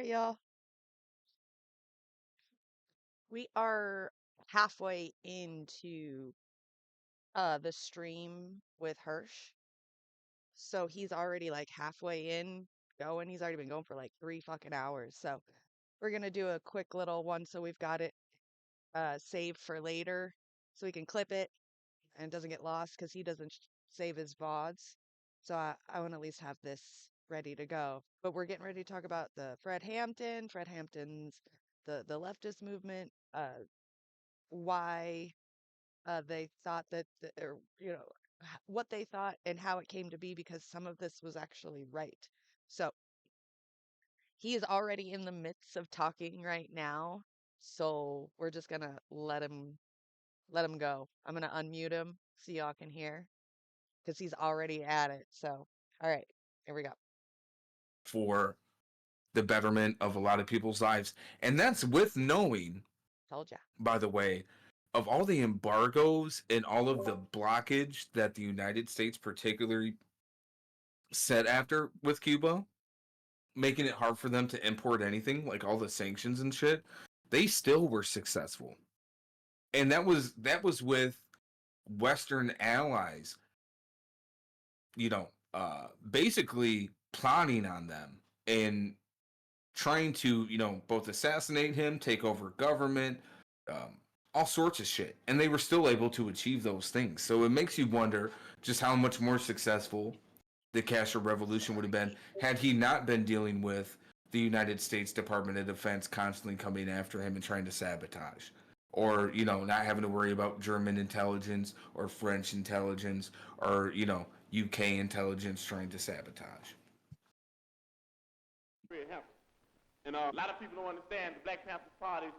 All right, y'all. We are halfway into the stream with Hirsch. So he's already like halfway in going. He's already been going for like 3 fucking hours. So we're gonna do a quick little one so we've got it saved for later so we can clip it and it doesn't get lost because he doesn't save his VODs. So I want to at least have this ready to go. But we're getting ready to talk about the Fred Hampton's the leftist movement, why they thought that, or what they thought and how it came to be, because some of this was actually right. So he is already in the midst of talking right now. So we're just gonna let him go. I'm gonna unmute him so y'all can hear because he's already at it. So all right, here we go. For the betterment of a lot of people's lives. And that's with knowing, Told ya. by the way, of all the embargoes and all of the blockage that the United States particularly set after with Cuba, making it hard for them to import anything, like all the sanctions and shit, they still were successful. And that was with Western allies, basically plotting on them and trying to, both assassinate him, take over government, um, all sorts of shit. And they were still able to achieve those things. So it makes you wonder just how much more successful the Castro Revolution would have been had he not been dealing with the United States Department of Defense constantly coming after him and trying to sabotage. Or, not having to worry about German intelligence or French intelligence or, UK intelligence trying to sabotage. And a lot of people don't understand the Black Panther Party's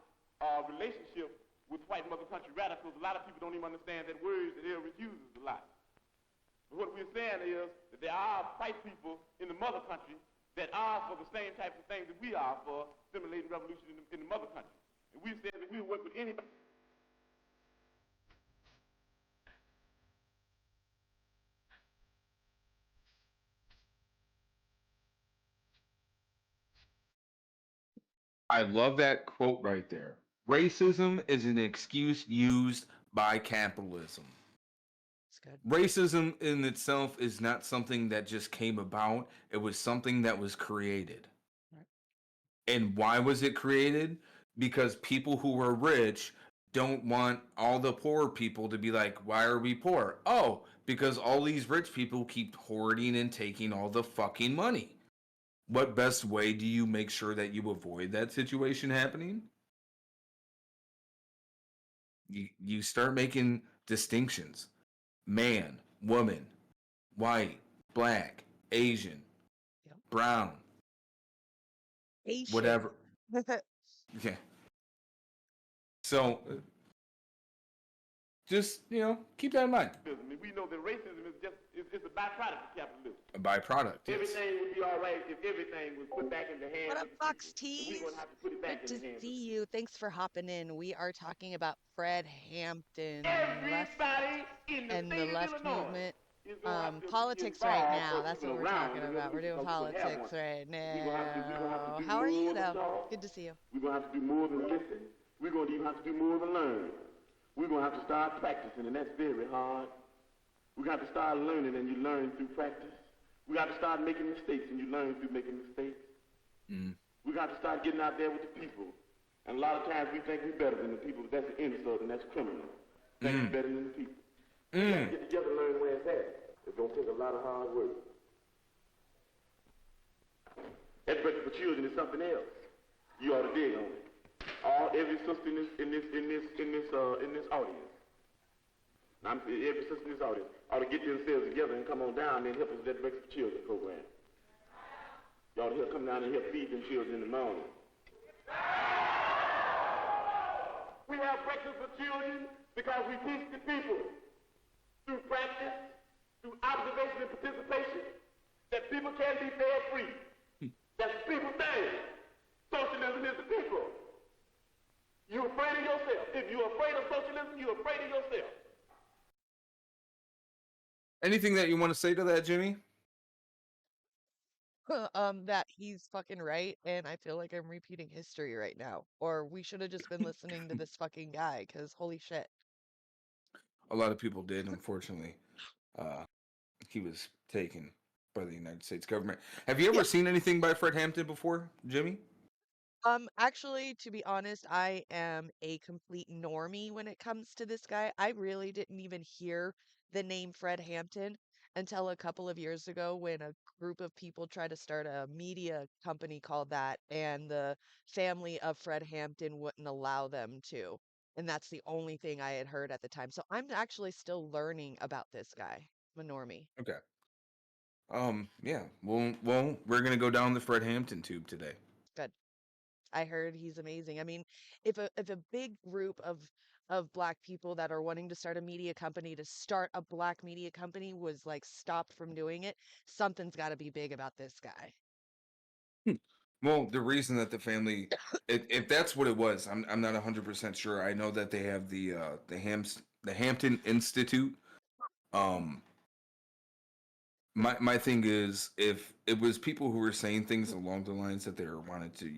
relationship with white mother country radicals. A lot of people don't even understand that word that Eric uses a lot. But what we're saying is that there are white people in the mother country that are for the same types of things that we are for stimulating revolution in the mother country. And we said that we work with anybody. I love that quote right there. Racism is an excuse used by capitalism. It's good. Racism in itself is not something that just came about, it was something that was created. Right. And why was it created? Because people who were rich don't want all the poor people to be like, why are we poor? Oh, because all these rich people keep hoarding and taking all the fucking money. What best way do you make sure that you avoid that situation happening? You start making distinctions. Man, woman, white, black, Asian, Yep. brown, Asian. whatever. Yeah. So just, keep that in mind. We know that racism is just it's a byproduct of capitalism. A byproduct. Yes. Everything would be all right if everything was put back in the hands What up, of the Fox people. And Tees? we're going to have to put it back Good in to the hands see you. Thanks for hopping in. We are talking about Fred Hampton, Everybody in the and the state of left Illinois movement. is going to have to Politics be right involved now. or That's what even we're around talking the about. We're doing revolution because we're going to have politics one. right We're going to have to now. do How are you, more than though? talk. Good to see you. We're going to have to do more than listen. We're going to even have to do more than learn. We're going to have to start practicing, and that's very hard. We're going to have to start learning, and you learn through practice. We got to start making mistakes, and you learn through making mistakes. We got to start getting out there with the people. And a lot of times we think we're better than the people, but that's an insult, and that's criminal. Think we're better than the people. We got to get together and learn where it's at. It's going to take a lot of hard work. Education for children is something else. You ought to dig on it. Every sister in this audience. Now, every sister in this audience ought to get themselves together and come on down and help us with that Breakfast for Children program. You ought to come down and help feed them children in the morning. We have Breakfast for Children because we teach the people through practice, through observation and participation, that people can be fed free. That's the people's thing. Socialism is the people. You're afraid of yourself. If you're afraid of socialism, you're afraid of yourself. Anything that you want to say to that, Jimmy? that he's fucking right, and I feel like I'm repeating history right now. Or we should have just been listening to this fucking guy, because holy shit. A lot of people did, unfortunately. Uh, he was taken by the United States government. Have you Yeah. ever seen anything by Fred Hampton before, Jimmy? Actually, to be honest, I am a complete normie when it comes to this guy. I really didn't even hear the name Fred Hampton until a couple of years ago when a group of people tried to start a media company called that, and the family of Fred Hampton wouldn't allow them to. And that's the only thing I had heard at the time. So I'm actually still learning about this guy. I'm a normie. Okay. Yeah. Well, we're gonna go down the Fred Hampton tube today. Good. I heard he's amazing. I mean, if a big group of black people that are wanting to start a media company to start a black media company was like stopped from doing it, something's got to be big about this guy. Hmm. Well, the reason that the family, if that's what it was, I'm not 100% sure. I know that they have the Hampton Institute. Um, my thing is, if it was people who were saying things along the lines that they were wanted to,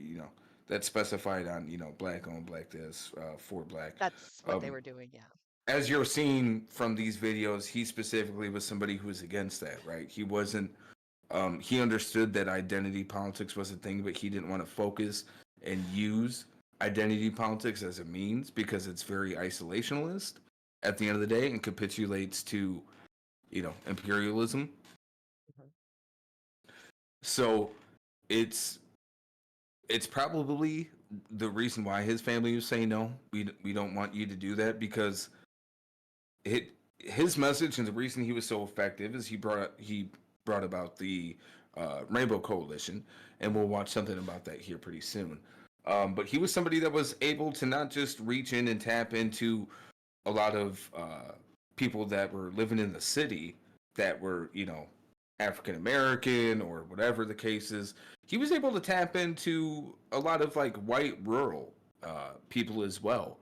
that specified on, black owned, black this, for black. That's what they Um, were doing, yeah. as you're seeing from these videos, he specifically was somebody who was against that, right? He wasn't. He understood that identity politics was a thing, but he didn't want to focus and use identity politics as a means because it's very isolationist at the end of the day and capitulates to, imperialism. Mhm. So it's it's probably the reason why his family was saying no. We don't want you to do that because it his message and the reason he was so effective is he brought about the Rainbow Coalition, and we'll watch something about that here pretty soon. But he was somebody that was able to not just reach in and tap into a lot of people that were living in the city that were, African American or whatever the case is. He was able to tap into a lot of like white rural people as well.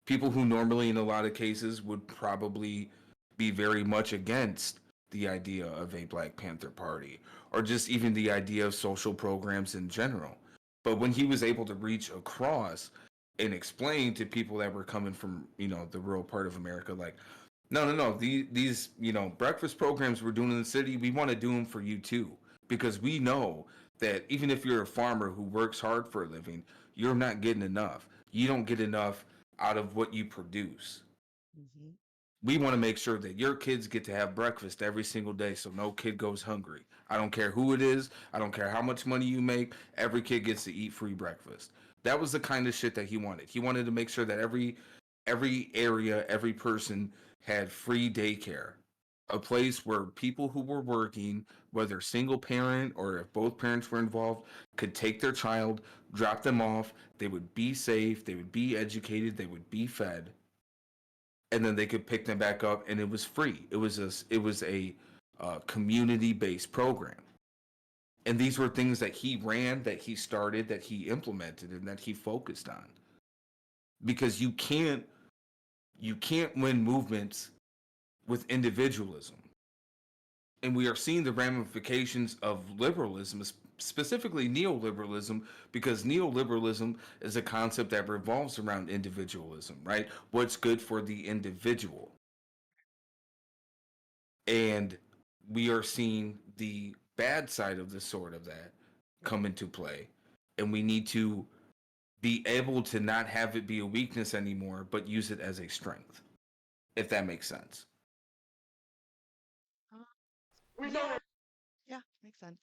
People who normally, in a lot of cases, would probably be very much against the idea of a Black Panther Party or just even the idea of social programs in general. But when he was able to reach across and explain to people that were coming from, the rural part of America, like, no, no, no, these, breakfast programs we're doing in the city, we want to do them for you too. Because we know that even if you're a farmer who works hard for a living, you're not getting enough. You don't get enough out of what you produce. Mhm. We want to make sure that your kids get to have breakfast every single day so no kid goes hungry. I don't care who it is, I don't care how much money you make, every kid gets to eat free breakfast. That was the kind of shit that he wanted. He wanted to make sure that every area, every person had free daycare. A place where people who were working, whether single parent or if both parents were involved, could take their child, drop them off, they would be safe, they would be educated, they would be fed, and then they could pick them back up, and it was free. It was a community based program, and these were things that he ran, that he started, that he implemented, and that he focused on. Because you can't win movements with individualism, and we are seeing the ramifications of liberalism, specifically neoliberalism, because neoliberalism is a concept that revolves around individualism, right? What's good for the individual. And we are seeing the bad side of the sword of that come into play. And we need to be able to not have it be a weakness anymore, but use it as a strength, if that makes sense. Uh, Yeah, yeah, makes sense.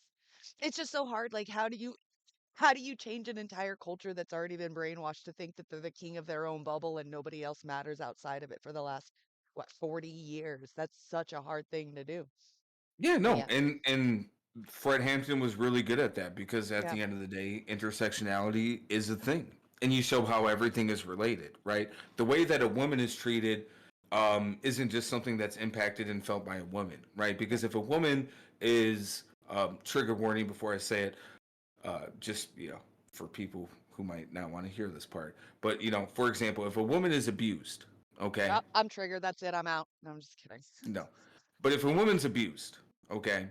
It's just so hard. Like, how do you change an entire culture that's already been brainwashed to think that they're the king of their own bubble and nobody else matters outside of it for the last, what, 40 years? That's such a hard thing to do. Yeah, But no, yeah, and Fred Hampton was really good at that because at yeah. the end of the day, intersectionality is a thing, and you show how everything is related, right? The way that a woman is treated isn't just something that's impacted and felt by a woman, right? Because if a woman is trigger warning before I say it, just for people who might not want to hear this part, but for example, if a woman is abused, okay, Oh, I'm triggered. That's it. I'm out. No, I'm just kidding. no, but if a woman's abused, okay,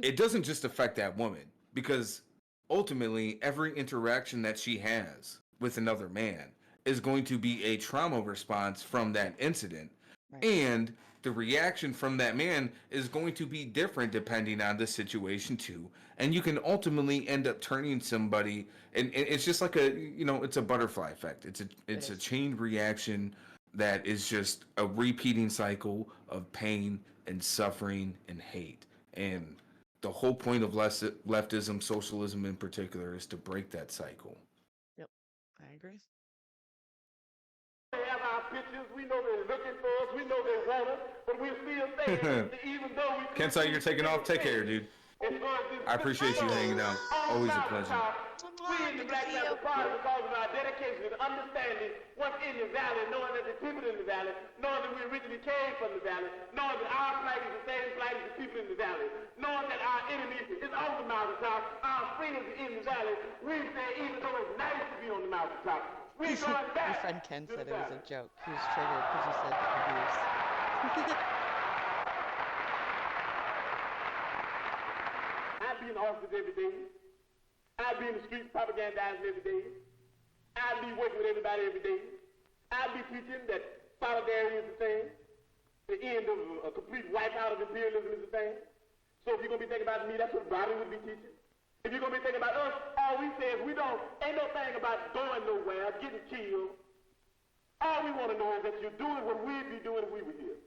it doesn't just affect that woman, because ultimately every interaction that she has with another man is going to be a trauma response from that incident. Right. And the reaction from that man is going to be different depending on the situation too. And you can ultimately end up turning somebody, and it's just like it's a butterfly effect. It's a is. chain reaction that is just a repeating cycle of pain and suffering and hate. And the whole point of leftism, socialism in particular, is to break that cycle. Yep, I agree. They have our pictures. We know they're looking for us. We know they want us, but we're still saying, even though we... Ken, you're taking off. Take care, dude. I appreciate you hanging out. Always a pleasure. We in the Black Panther Party because of our dedication and understanding what's in the valley, knowing that the people in the valley, knowing that we originally came from the valley, knowing that our flag is the same flag as the people in the valley, knowing that our enemy is on the mountaintop, our friend is in the valley. We say, even though it's nice to be on the mountaintop, we're going Your back. friend Ken said it was a joke. He was triggered because you said abuse. I be in the office every day. I be in the streets propagandizing every day. I be working with everybody every day. I be teaching that solidarity is the thing. The end of a complete wipeout of imperialism is the thing. So if you're going to be thinking about me, that's what Bobby would be teaching. If you're going to be thinking about us, all we say is ain't no thing about going nowhere, getting killed. All we want to know is that you're doing what we'd be doing if we were here.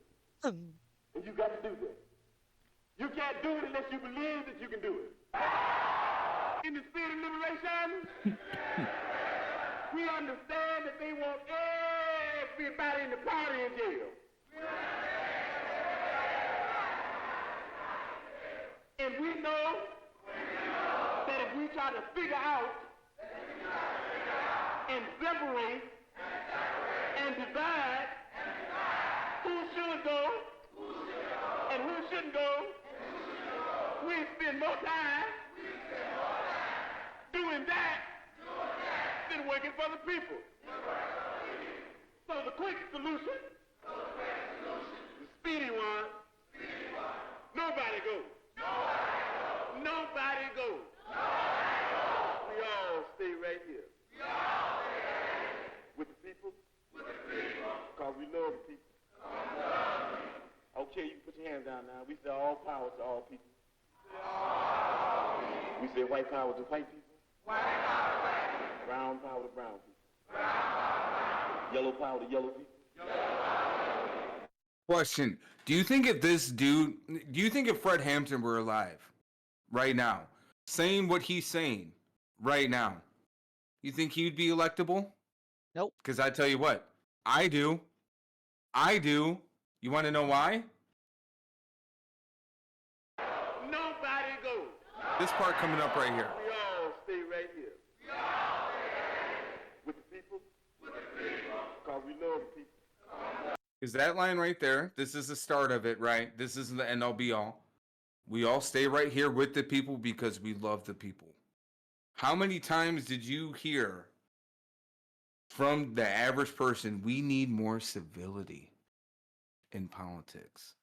And you got to do that. You can't do it unless you believe that you can do it. In the spirit of liberation, we understand that they want everybody in the party in jail. And we know that if we try to figure out and separate and divide who should go and who shouldn't go, we spend more time doing that than working for the people. So the quick solution, the speedy one, nobody goes. Nobody goes. We all stay right here. With the people. Because we love the people. Okay, you can put your hands down now. We say all power to all people. We say white power to white people. Brown power to brown people. Yellow power to yellow people. Question: do you think if Fred Hampton were alive right now, saying what he's saying right now, you think he'd be electable? Nope. Because I tell you what, I do. You want to know why? Nobody goes. This part coming up right here. We all stay right here. With the people. Because we love the people. Is that line right there? This is the start of it, right? This isn't the end all be all. We all stay right here with the people because we love the people. How many times did you hear from the average person, we need more civility in politics?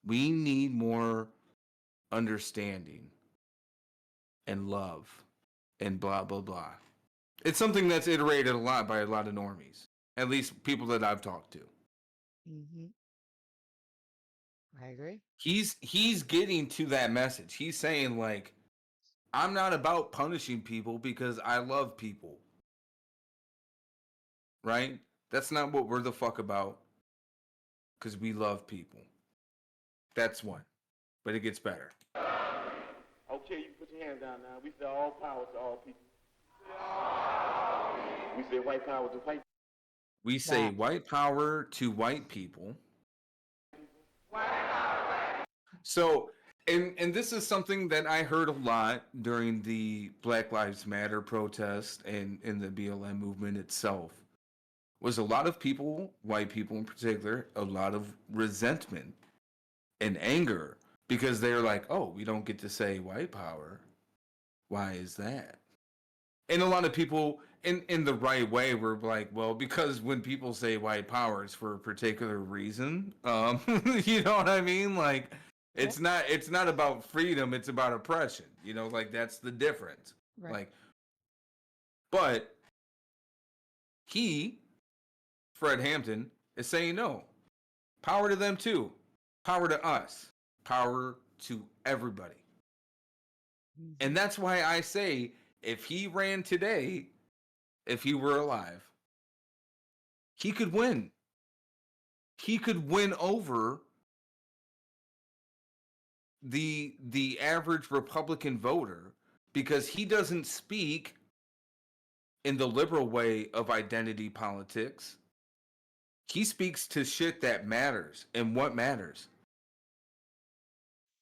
We need more understanding and love and blah, blah, blah. It's something that's iterated a lot by a lot of normies, at least people that I've talked to. Mm-hmm. I agree. He's getting to that message. He's saying, like, I'm not about punishing people because I love people. Right? That's not what we're the fuck about. Because we love people. That's one. But it gets better. Okay, you can put your hands down now. We say all power to all people. We say white power to white people. We say white power to white people. So, and this is something that I heard a lot during the Black Lives Matter protest and in the BLM movement itself, was a lot of people, white people in particular, a lot of resentment and anger because they're like, oh, we don't get to say white power. Why is that? And a lot of people in the right way were like, well, because when people say white power, it's for a particular reason. You know what I mean? Like, Yep. It's not about freedom, it's about oppression. You know, like that's the difference. Right. Like, but he, Fred Hampton, is saying no. Power to them too. Power to us. Power to everybody. And that's why I say if he ran today, if he were alive, he could win. He could win over the average Republican voter because he doesn't speak in the liberal way of identity politics. He speaks to shit that matters. And what matters?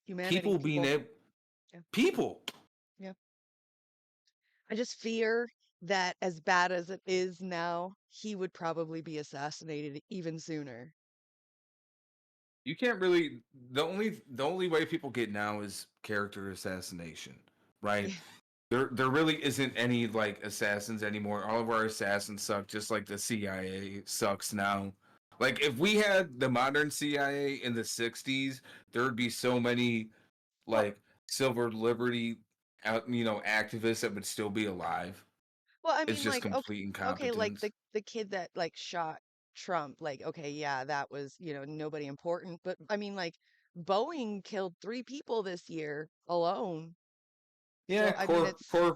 Humanity, People being people. able, Yeah. people. Yeah. I just fear that as bad as it is now, he would probably be assassinated even sooner. You can't really the only way people get now is character assassination, right? There really isn't any like assassins anymore. All of our assassins suck, just like the CIA sucks now. Like if we had the modern CIA in the '60s, there would be so many Well, like civil liberty activists that would still be alive. well, I It's mean, just like, complete okay, like incompetence. the kid that like shot Trump, like, okay, yeah, that was, nobody important, but I mean, like, Boeing killed 3 people this year alone. Yeah, So, I mean, it's still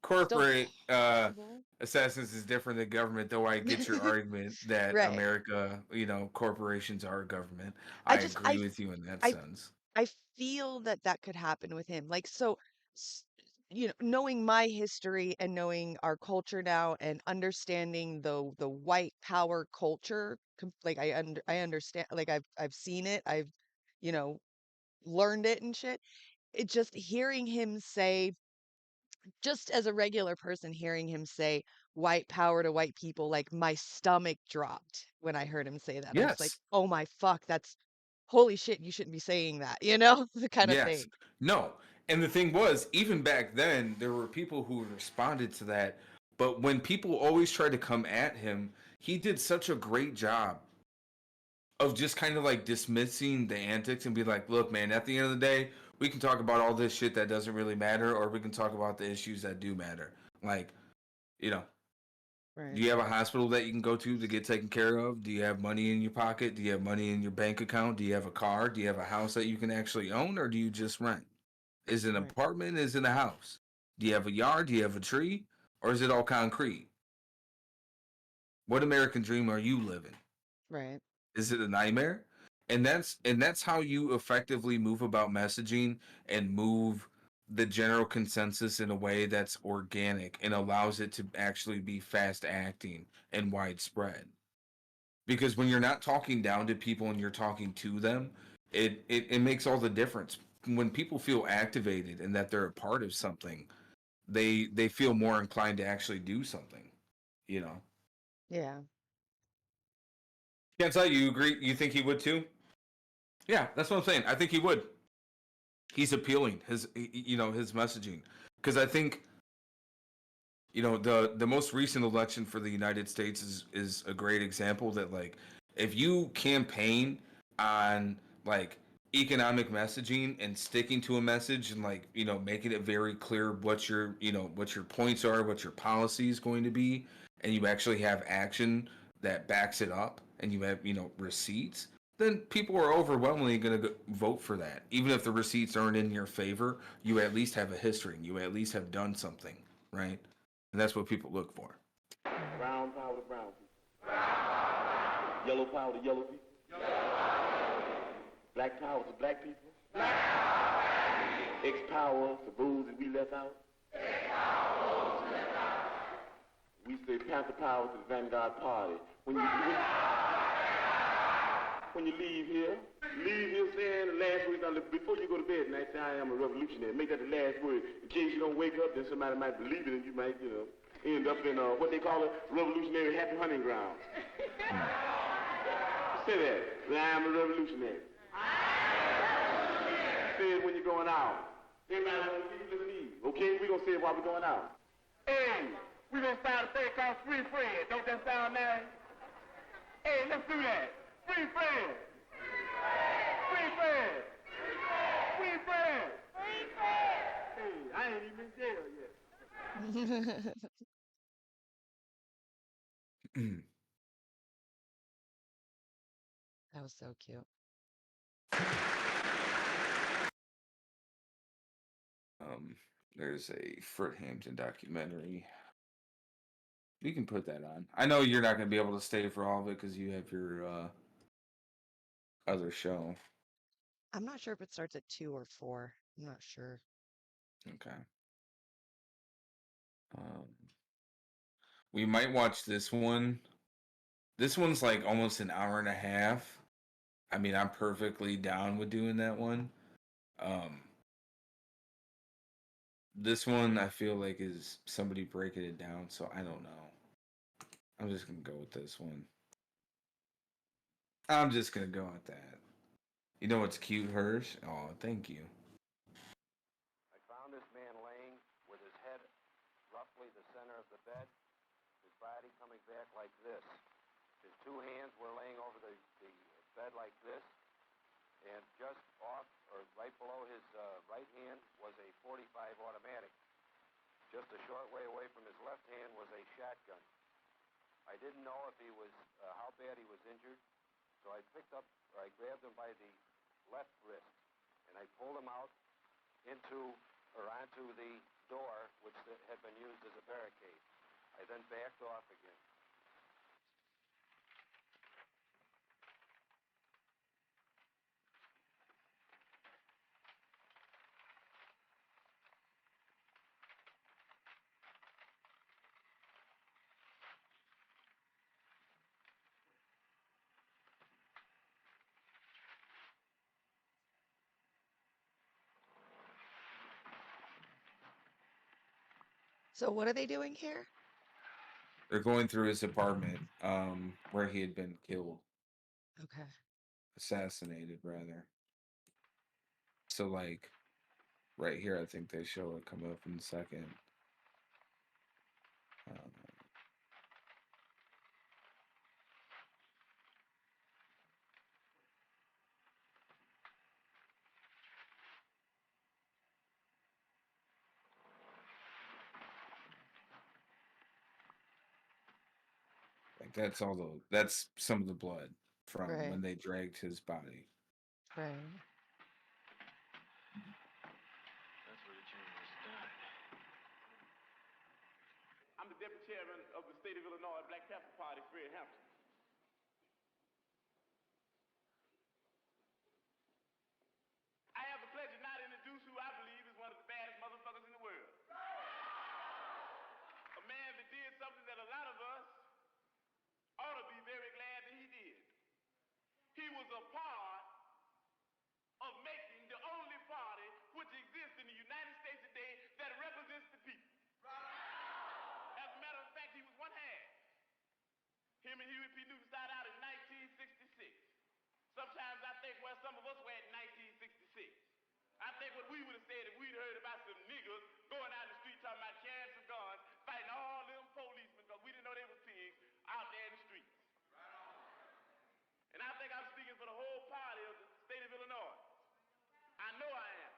corporate possible. assassins is different than government, though I get your argument that Right. America, corporations are government. I I just, agree with you in that I sense. I feel that that could happen with him. Like, so, s- knowing my history and knowing our culture now and understanding the white power culture, like I understand, like I've seen it, I've, you know, learned it and shit. It just hearing him say, just as a regular person, hearing him say white power to white people, like my stomach dropped when I heard him say that. I'm just like, Yes. oh my fuck, that's holy shit, you shouldn't be saying that, the kind of Yes. thing. No. And the thing was, even back then, there were people who responded to that. But when people always tried to come at him, he did such a great job of just kind of like dismissing the antics and be like, look, man, at the end of the day, we can talk about all this shit that doesn't really matter, or we can talk about the issues that do matter. Like, you know, Right. do you have a hospital that you can go to get taken care of? Do you have money in your pocket? Do you have money in your bank account? Do you have a car? Do you have a house that you can actually own, or do you just rent? Is it an Right. apartment? Is it a house? Do you have a yard? Do you have a tree? Or is it all concrete? What American dream are you living? Right. Is it a nightmare? And that's how you effectively move about messaging and move the general consensus in a way that's organic and allows it to actually be fast acting and widespread. Because when you're not talking down to people and you're talking to them, it makes all the difference. When people feel activated and that they're a part of something, they feel more inclined to actually do something, you know. Yeah. Can't tell you agree you think he would too? Yeah, that's what I'm saying. I think he would. He's appealing his messaging because I think the most recent election for the United States is a great example that like if you campaign on like economic messaging and sticking to a message and like making it very clear what your points are, what your policy is going to be, and you actually have action that backs it up and you have receipts, then people are overwhelmingly going to vote for that. Even if the receipts aren't in your favor, you at least have a history and you at least have done something, right? And that's what people look for. Mhm. Brown power to brown people. Yellow power to yellow people. Black power to black people. X power to those that we left out. We say Panther power to the Vanguard Party. When you leave here saying the last word, before you go to bed tonight, say I am a revolutionary. Make that the last word. In case you don't wake up, then somebody might believe it and you might, end up in what they call a revolutionary happy hunting ground. Say that. I am a revolutionary. Say it when you're going out. Everybody listen to me. Okay, we're going to say it while we're going out. Hey, we're going to start a thing called Free Fred. Don't that sound nice? Hey, let's do that. Free Fred. Free Fred. That was so cute. There's a Fred Hampton documentary. You can put that on. I know you're not going to be able to stay for all of it because you have your other show. I'm not sure if it starts at 2 or 4. I'm not sure. Okay. We might watch this one. This one's like almost an hour and a half. I mean, I'm perfectly down with doing that one. This one I feel like is somebody breaking it down, so I don't know. I'm just gonna go with this one. I'm just gonna go with that. You know what's cute, Hirsch? Oh, thank you. I found this man laying with his head roughly the center of the bed, his body coming back like this. His two hands were laying over the bed like this, and just off or right below his right hand was a .45 automatic. Just a short way away from his left hand was a shotgun. I didn't know if he was, how bad he was injured, so I grabbed him by the left wrist, and I pulled him out onto the door, which had been used as a barricade. I then backed off again. So what are they doing here? They're going through his apartment, where he had been killed. Okay. Assassinated, rather. So, like, right here, I think they show it come up in a second. Like that's some of the blood from Right. when they dragged his body. Right. That's where the change was done. I'm the deputy chairman of the state of Illinois Black Panther Party, Fred Hampton. I have the pleasure now to introduce who I believe is one of the baddest motherfuckers in the world. A man that did something that a lot of us ought to be very glad that he did. He was a part of making the only party which exists in the United States today that represents the people. As a matter of fact, he was one half. Him and Huey P. Newton started out in 1966. Sometimes I think where some of us were at in 1966. I think what we would have said if we'd heard about some niggas going out in the street talking about carrying some guns, fighting all them policemen because we didn't know they were pigs out there in the streets. And I think I'm speaking for the whole party of the state of Illinois. I know I am.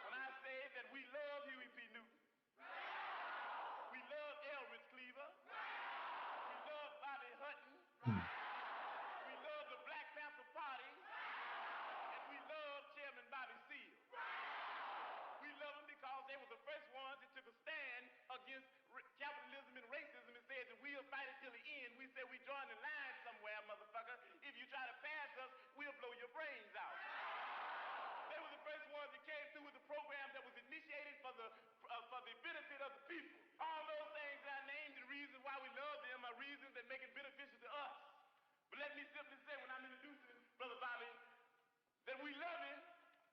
When I say that we love Huey P. Newton, we love Elridge Cleaver, we love Bobby Hutton, we love the Black Panther Party, and we love Chairman Bobby Seale. We love them because they were the first ones that took a stand against capitalism and racism and said that we'll fight it till the end. We said we join the line somewhere, motherfucker. If you try to pass us, we'll blow your brains out. They were the first ones that came through with a program that was initiated for the benefit of the people. All those things that I named, the reasons why we love them are reasons that make it beneficial to us. But let me simply say when I'm introducing Brother Bobby that we love him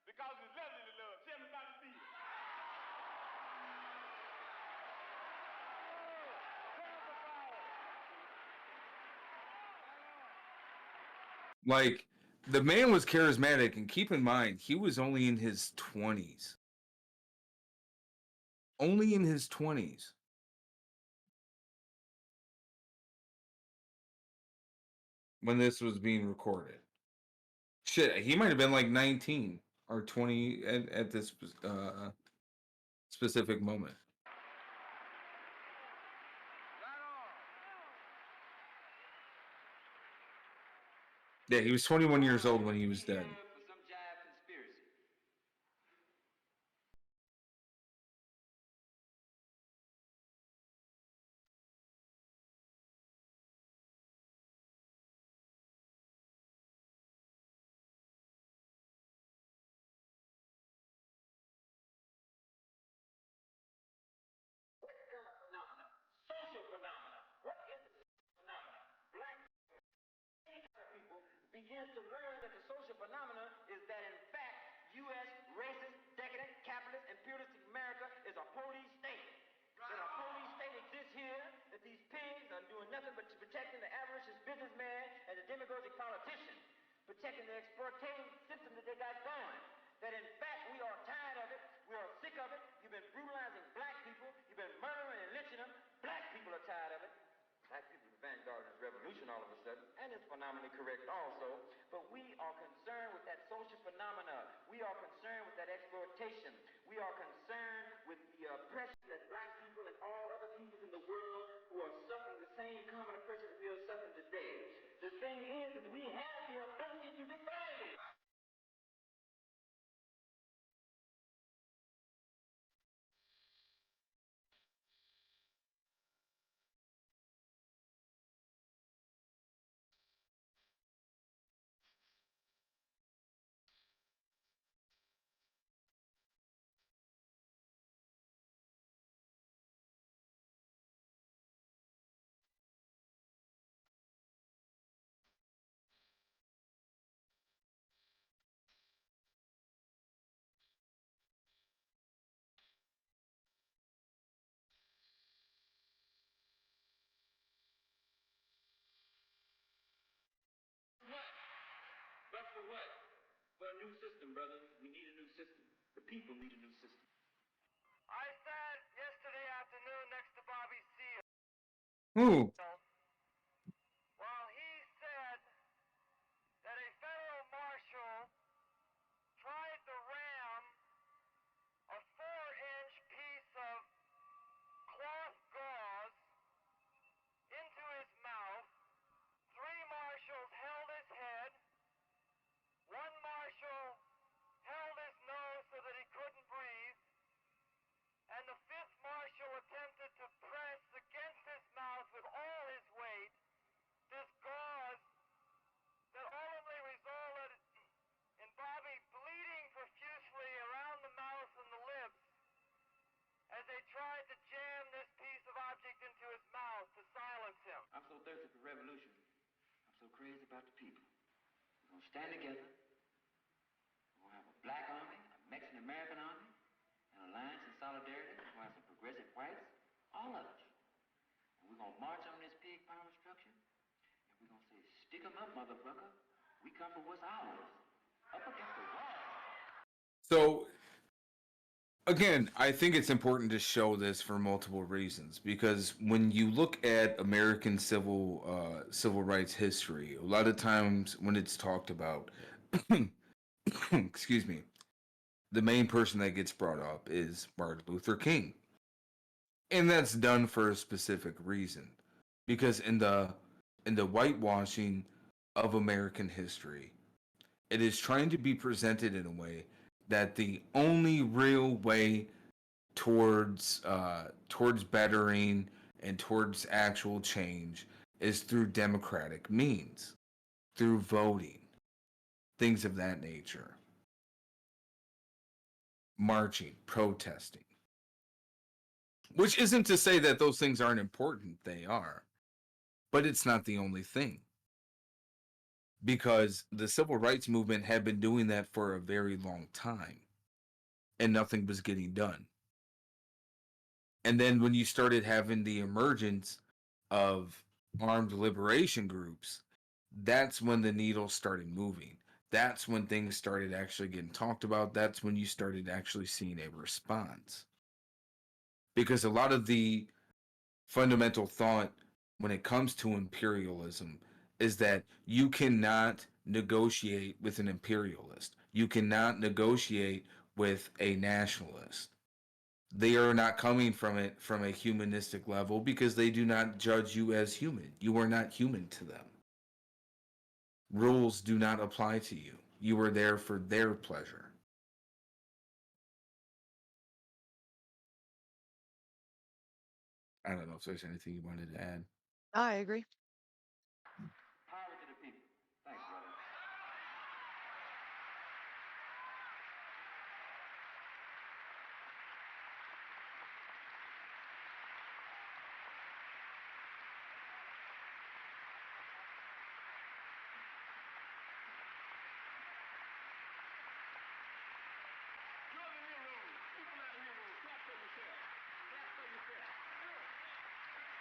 because it's lovely to love. Chairman Bobby Seale. Like, the man was charismatic, and keep in mind, he was only in his 20s. Only in his 20s. When this was being recorded. Shit, he might have been like 19 or 20 at this specific moment. Yeah, he was 21 years old when he was dead. For some jive conspiracy. Social phenomena. What is the phenomena? Black people begin to learn that the social phenomena is that in fact U.S. racist, decadent, capitalist, imperialistic America is a police state. That a police state exists here, that these pigs are doing nothing but protecting the avaricious businessman and the demagogic politician, protecting the exploitative system that they got going. That in fact we are tired of it, we are sick of it. You've been brutalizing black people, you've been murdering and lynching them. Black people are tired of it. Black people are the vanguard of this revolution all of a sudden, and it's phenomenally correct also. But we are concerned with that social phenomena. We are concerned with that exploitation. We are concerned with the oppression that black people and all other people in the world who are suffering the same common oppression that we are suffering today. The thing is that we have the ability to defend it. But for what? For a new system, brother. We need a new system. The people need a new system. I sat yesterday afternoon next to Bobby Seale Ooh. while he said that a federal marshal tried to ram a 4-inch piece of cloth gauze into his mouth. 3 marshals held his head. 1 marshal held his nose so that he couldn't breathe. And the 5th marshal attempted to press against his mouth with all his weight this gauze that ultimately resulted in Bobby bleeding profusely around the mouth and the lips as they tried to jam this piece of object into his mouth to silence him. I'm so thirsty for revolution. I'm so crazy about the people. We're going to stand together. We're going to have a black army, a Mexican-American army, an alliance and solidarity. We're going to have some progressive whites, all of us. And we're going to march on this pig power structure. And we're going to say, stick 'em up, motherfucker. We come for what's ours. Up against the wall. So again, I think it's important to show this for multiple reasons because when you look at American civil rights history, a lot of times when it's talked about, excuse me, the main person that gets brought up is Martin Luther King, and that's done for a specific reason because in the whitewashing of American history, it is trying to be presented in a way that the only real way towards bettering and towards actual change is through democratic means, through voting, things of that nature, marching, protesting. Which isn't to say that those things aren't important, they are, but it's not the only thing. Because the civil rights movement had been doing that for a very long time and nothing was getting done. And then when you started having the emergence of armed liberation groups, that's when the needle started moving. That's when things started actually getting talked about. That's when you started actually seeing a response. Because a lot of the fundamental thought when it comes to imperialism is that you cannot negotiate with an imperialist. You cannot negotiate with a nationalist. They are not coming from it from a humanistic level because they do not judge you as human. You are not human to them. rules do not apply to you. You are there for their pleasure. I don't know if there's anything you wanted to add. I agree. Power to the people. Thanks, brother. You're the heroes. People are the heroes. Clap for yourself. Clap for yourself. Good.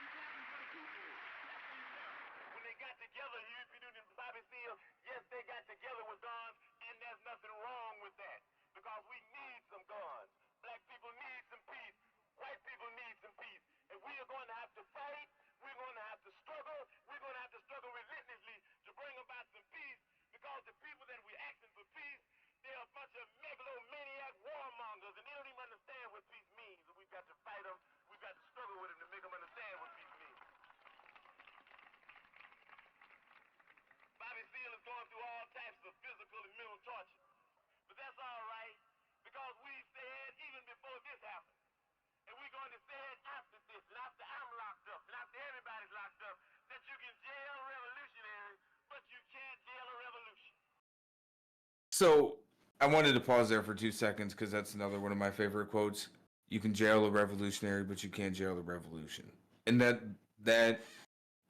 You clapping for the people. Clap for yourself. When they got together, Huey Newton and Bobby Seale, yes, they got together with guns, and there's nothing wrong with that. Because we need some guns. Black people need some peace. White people need some peace. And we are going to have to fight. We're going to have to struggle. We're going to have to struggle relentlessly to bring about some peace. Because the people that we're asking for peace, they're a bunch of megalomaniac warmongers, and they don't even understand what peace means. And we've got to fight them. We've got to struggle with them to make them understand what peace means. Bobby Seale is going through all types of physical and mental torture. But that's all right, because we said even before this happened, and we're going to say it after this, and after I'm locked up, and after everybody's locked up, that you can jail a revolutionary, but you can't jail a revolution. So I wanted to pause there for 2 seconds because that's another one of my favorite quotes. You can jail a revolutionary, but you can't jail the revolution. And that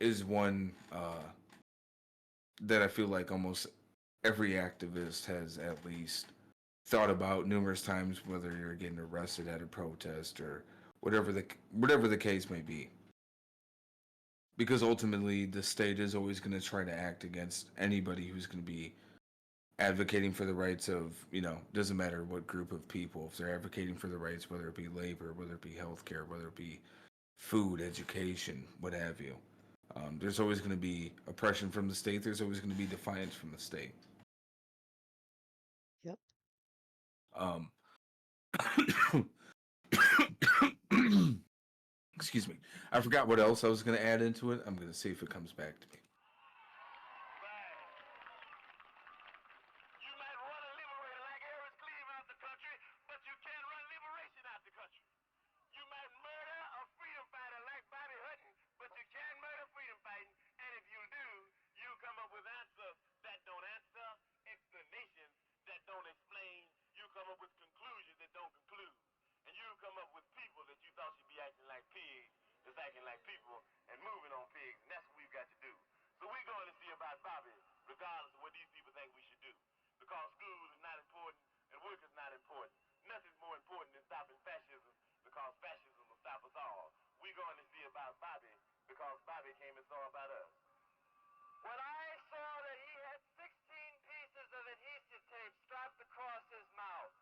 is one that I feel like almost every activist has at least thought about numerous times, whether you're getting arrested at a protest or whatever the case may be. Because ultimately, the state is always going to try to act against anybody who's going to be advocating for the rights of, doesn't matter what group of people. If they're advocating for the rights, whether it be labor, whether it be healthcare, whether it be food, education, what have you. There's always going to be oppression from the state. There's always going to be defiance from the state. Yep. Um, excuse me. I forgot what else I was going to add into it. I'm going to see if it comes back to me. You might run a liberator like Harris Cleave out the country, but you can't run liberation out the country. You might murder a freedom fighter like Bobby Hutton, but you can't murder freedom fighting. And if you do, you come up with answers that don't answer, explanations that don't explain. You come up with conclusions that don't conclude. And you come up with people that you thought should be acting like pigs, that's acting like people and moving on pigs. And that's what we've got to do. So we're going to see about Bobby, regardless of what these people think we should do. Because school is not important and work is not important. Nothing's more important than stopping fascism, because fascism will stop us all. We're going to see about Bobby because Bobby came and saw about us. When I saw that he had 16 pieces of adhesive tape strapped across his mouth,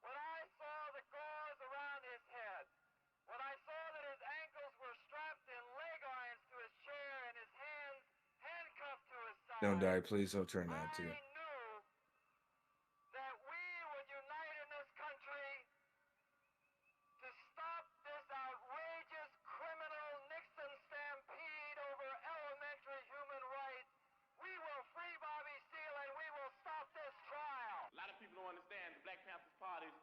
when I saw the gauze around his head, when I saw that his ankles were strapped in leg irons to his chair and his hands handcuffed to his side, Don't die, please. Don't turn that I to. knew that we would unite in this country to stop this outrageous criminal Nixon stampede over elementary human rights. We will free Bobby Seale and we will stop this trial. A lot of people don't understand the Black Panthers Party's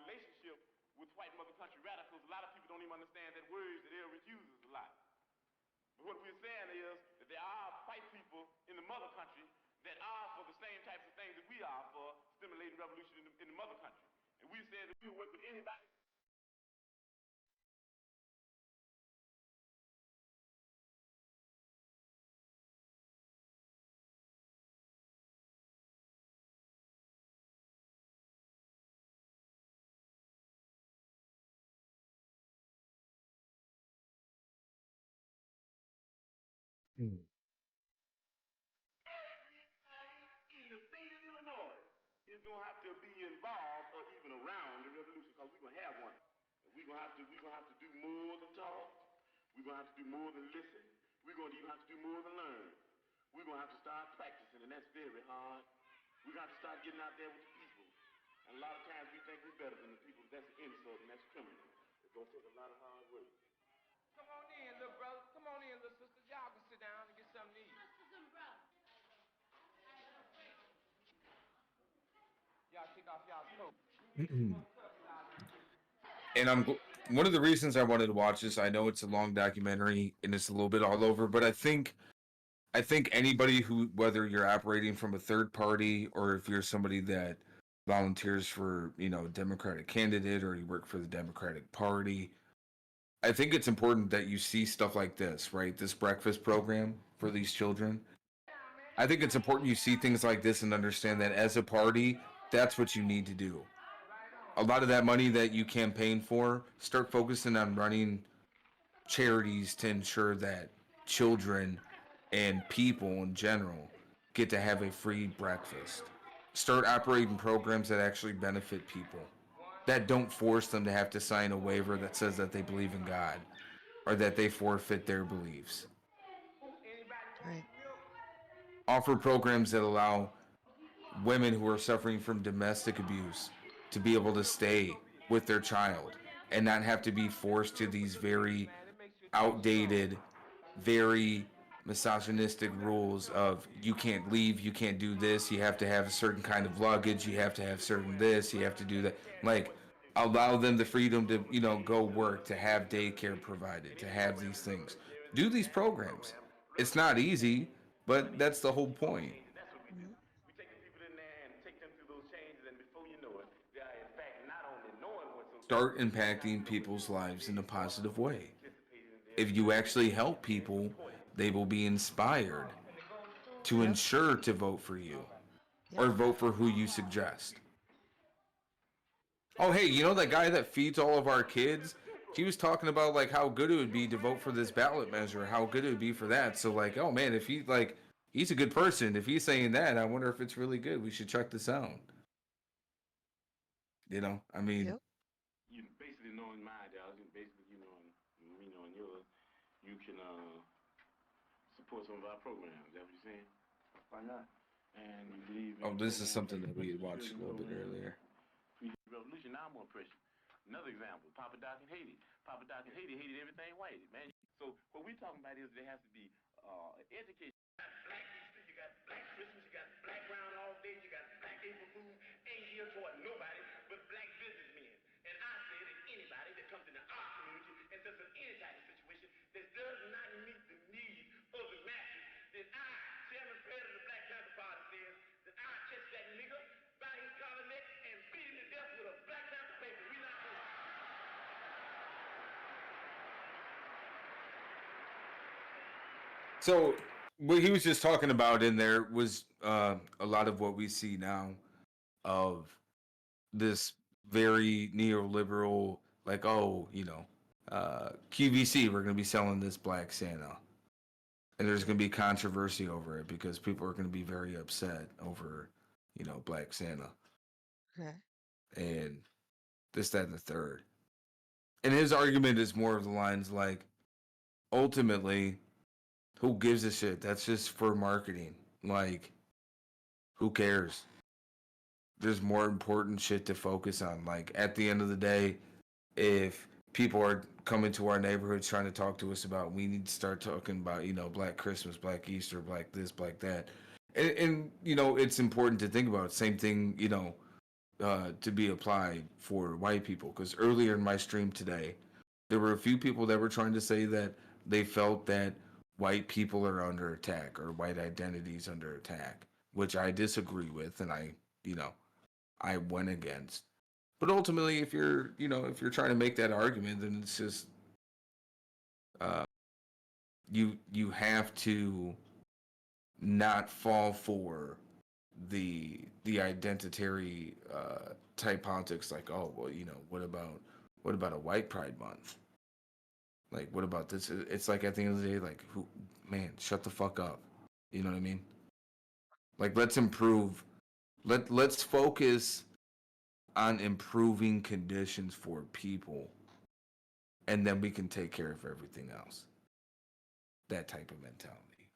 relationship with white mother country radicals. A lot of people don't even understand that words that Elvis uses a lot. But what we're saying is that there are white people in the mother country that are for the same types of things that we are for, stimulating revolution in the mother country. And we said that we will work with anybody. In the state of Illinois is going to have to be involved or even around the revolution, because we're going to have one. And we're going to have to do more than talk. We're going to have to do more than listen. We're going to even have to do more than learn. We're going to have to start practicing, and that's very hard. We're going to have to start getting out there with the people. And a lot of times we think we're better than the people. That's an insult, and that's criminal. It's going to take a lot of hard work. Come on in, little brother. Come on in, little sister. Y'all can sit down and get something to eat. Sisters and brothers. And one of the reasons I wanted to watch this. I know it's a long documentary and it's a little bit all over, but I think anybody who, whether you're operating from a third party or if you're somebody that volunteers for, a Democratic candidate or you work for the Democratic Party, I think it's important that you see stuff like this, right? This breakfast program for these children. I think it's important you see things like this and understand that as a party, that's what you need to do. A lot of that money that you campaign for, start focusing on running charities to ensure that children and people in general get to have a free breakfast. Start operating programs that actually benefit people, that don't force them to have to sign a waiver that says that they believe in God or that they forfeit their beliefs. Right. Offer programs that allow women who are suffering from domestic abuse to be able to stay with their child and not have to be forced to these very outdated, very misogynistic rules of you can't leave, you can't do this, you have to have a certain kind of luggage, you have to have certain this, you have to do that. Like, allow them the freedom to, go work, to have daycare provided, to have these things. Do these programs. It's not easy, but that's the whole point. And that's what we do. Mhm. We take the people in there and take them through those changes, and before you know it, they are in fact not only knowing what's okay, Start but now you impacting know what people's you're doing. lives in a They start positive way. participating in their If you actually community help and people, supporting. they will be inspired to Yep. ensure to vote for you Yep. or vote for who you suggest. Oh, hey, you know that guy that feeds all of our kids? He was talking about like how good it would be to vote for this ballot measure, how good it would be for that. So like, oh man, if he's a good person. If he's saying that, I wonder if it's really good. We should check this out. I mean, Yep. You basically knowing my ideology, basically you knowing me knowing yours, you can support some of our programs. Is that what you're saying? Why not? And you believe in oh, this is programs something like that we had the watched a children little bit program, earlier. free revolution. Now I'm gonna press you. Another example, Papa Doc in Haiti. Papa Doc in Haiti hated everything white, man. So what we're talking about is there has to be education. You got Black Easter, you got Black Christmas, you got Black Brown All Day, you got Black April Fool. Ain't geared toward nobody but black businessmen. And I say that anybody that comes into our community and does any type of situation that does not meet the needs of the masses, then I, Chairman Fred of the Black Panther Party, says that I catch that nigga by his collar neck and beat him to death with a Black Panther paper. We not doing it. So what he was just talking about in there was a lot of what we see now of this very neoliberal, like, oh, QVC, we're going to be selling this Black Santa. And there's going to be controversy over it because people are going to be very upset over, Black Santa Okay. and this, that, and the third. And his argument is more of the lines like, ultimately, who gives a shit? That's just for marketing. Like, who cares? There's more important shit to focus on. Like, at the end of the day, if people are coming to our neighborhoods trying to talk to us about, we need to start talking about, Black Christmas, Black Easter, Black this, Black that. And it's important to think about. Same thing, to be applied for white people. Because earlier in my stream today, there were a few people that were trying to say that they felt that white people are under attack or white identities under attack, which I disagree with, and I went against. But ultimately, if you're trying to make that argument, then it's just uh, you have to not fall for the identitary type politics. Like, oh well, what about a white Pride Month? Like, what about this? It's like at the end of the day, like, who, man, shut the fuck up. You know what I mean? Like, let's improve. Let's focus on improving conditions for people, and then we can take care of everything else. That type of mentality,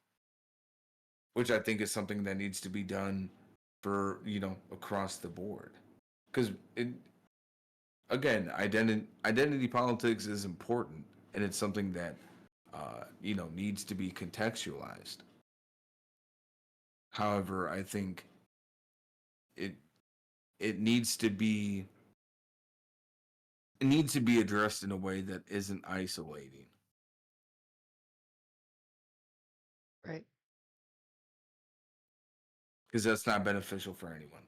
which I think is something that needs to be done for across the board, because it again, identity politics is important, and it's something that needs to be it needs to be addressed in a way that isn't isolating. Right. Because that's not beneficial for anyone.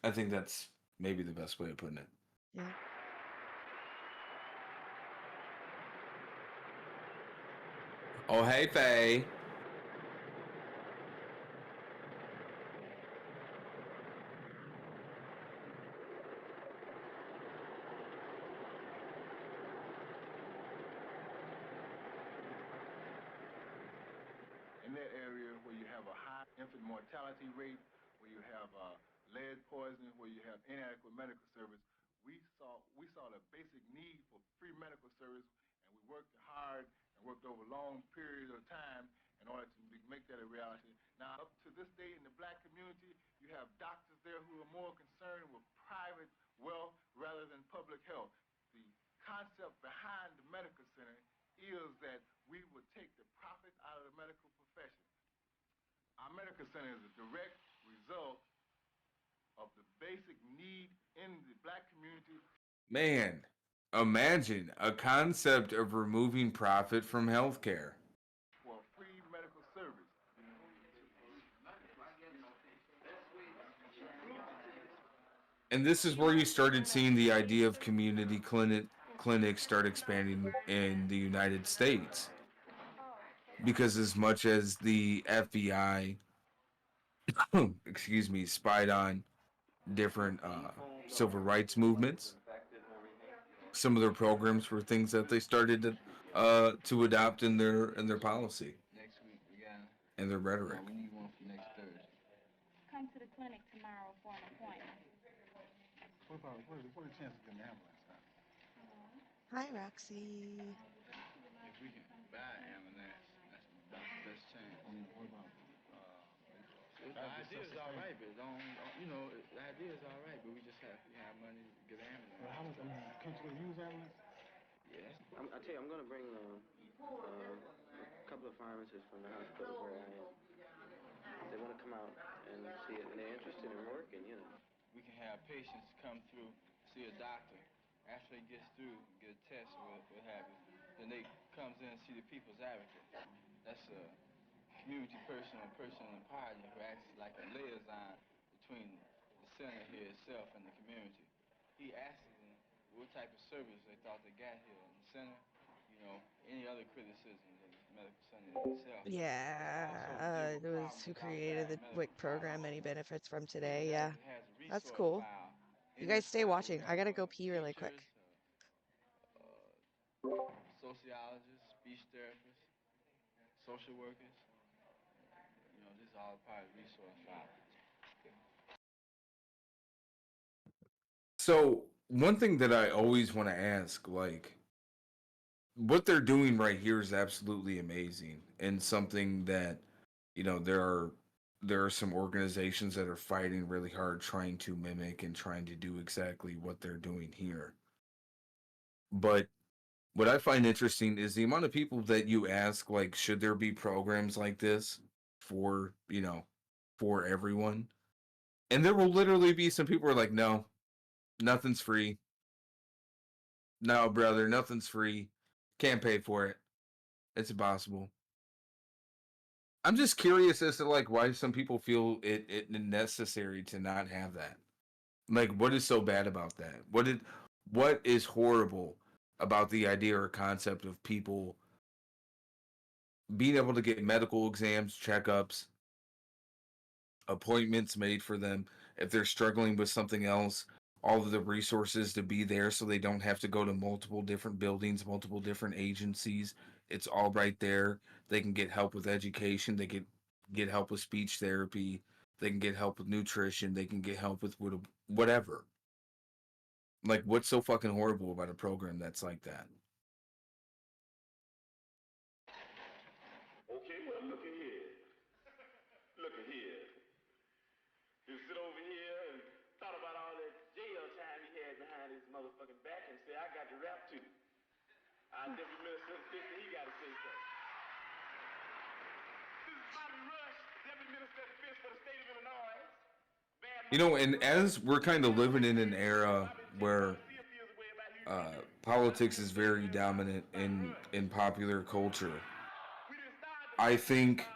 I think that's maybe the best way of putting it. Yeah. Oh, hey, Faye. In that area where you have a high infant mortality rate, where you have lead poisoning, where you have inadequate medical service, we saw the basic need for free medical service, and we worked hard and worked over long periods of time in order to make that a reality. Now, up to this day in the black community, you have doctors there who are more concerned with private wealth rather than public health. The concept behind the medical center is that we would take the profit out of the medical profession. Our medical center is a direct result of the basic need in the black community. Man, imagine a concept of removing profit from healthcare. For free medical service. And this is where you started seeing the idea of community clinics start expanding in the United States. Because as much as the FBI, excuse me, spied on different civil rights movements, some of their programs were things that they started to adopt in their policy Next week, we got. and their rhetoric. We need one for next Thursday. Come to the clinic tomorrow for an appointment. What are the chances of getting an ambulance? Hi, Roxy. If we can buy an ambulance, that's the best chance. What about? The idea is all right, but the idea is all right, but we just have money to get an ambulance. Well, how much? Can't you use ambulance? Yes. I tell you, I'm gonna bring a couple of pharmacists from the hospital where I am. They want to come out and see it, and they're interested in working, you know. We can have patients come through, see a doctor. After they get through, get a test, what have you, then they comes in and see the people's advocate. That's a community person and partner who acts like a liaison between the center here itself and the community. He asks them what type of service they thought they got here in the center, any other criticisms of the medical center itself. Yeah, it was who created the WIC program, any benefits from today. Yeah, that's cool. You guys stay watching. I gotta go pee really quick. Sociologists, speech therapists, social workers. This is all part of the resource file. So one thing that I always want to ask, like, what they're doing right here is absolutely amazing, and something that there are some organizations that are fighting really hard trying to mimic and trying to do exactly what they're doing here. But what I find interesting is the amount of people that you ask, like, should there be programs like this for for everyone? And there will literally be some people who are like, no, nothing's free. No, brother, nothing's free. Can't pay for it. It's impossible. I'm just curious as to like why some people feel it necessary to not have that. Like, what is so bad about that? What is horrible about the idea or concept of people being able to get medical exams, checkups, appointments made for them if they're struggling with something else, all of the resources to be there so they don't have to go to multiple different buildings, multiple different agencies. It's all right there. They can get help with education. They can get help with speech therapy. They can get help with nutrition. They can get help with whatever. Like, what's so fucking horrible about a program that's like that? Okay, well, look at here. Look at here. You sit over here and thought about all that jail time he had behind his motherfucking back and say, I got the rap too. Our Deputy Minister of Fiscal, he got to say so. This is Bobby Rush, Deputy Minister of Defense for the state of Illinois. Bad You know, and as we're kind of living in an era where politics is very dominant in popular culture, I think,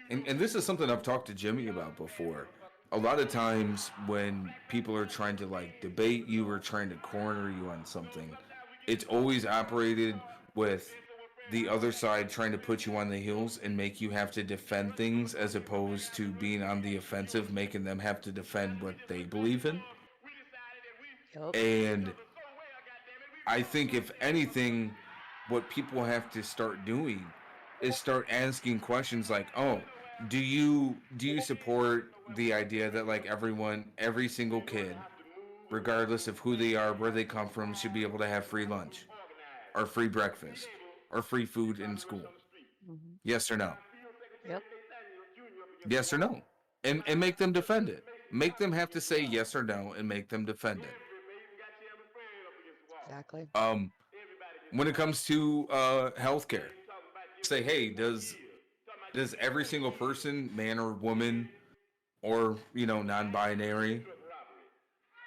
and this is something I've talked to Jimmy about before. A lot of times when people are trying to like debate you or trying to corner you on something, it's always operated with the other side trying to put you on the heels and make you have to defend things as opposed to being on the offensive, making them have to defend what they believe in. Yup. And I think if anything, what people have to start doing is start asking questions like, "Oh, do you support the idea that like everyone, every single kid, regardless of who they are, where they come from, should be able to have free lunch or free breakfast or free food in school? Hmm. Yes or no? Yep. Yes or no?" And make them defend it. Make them have to say yes or no and make them defend it. Exactly. When it comes to healthcare, say, hey, does every single person, man or woman, or non-binary,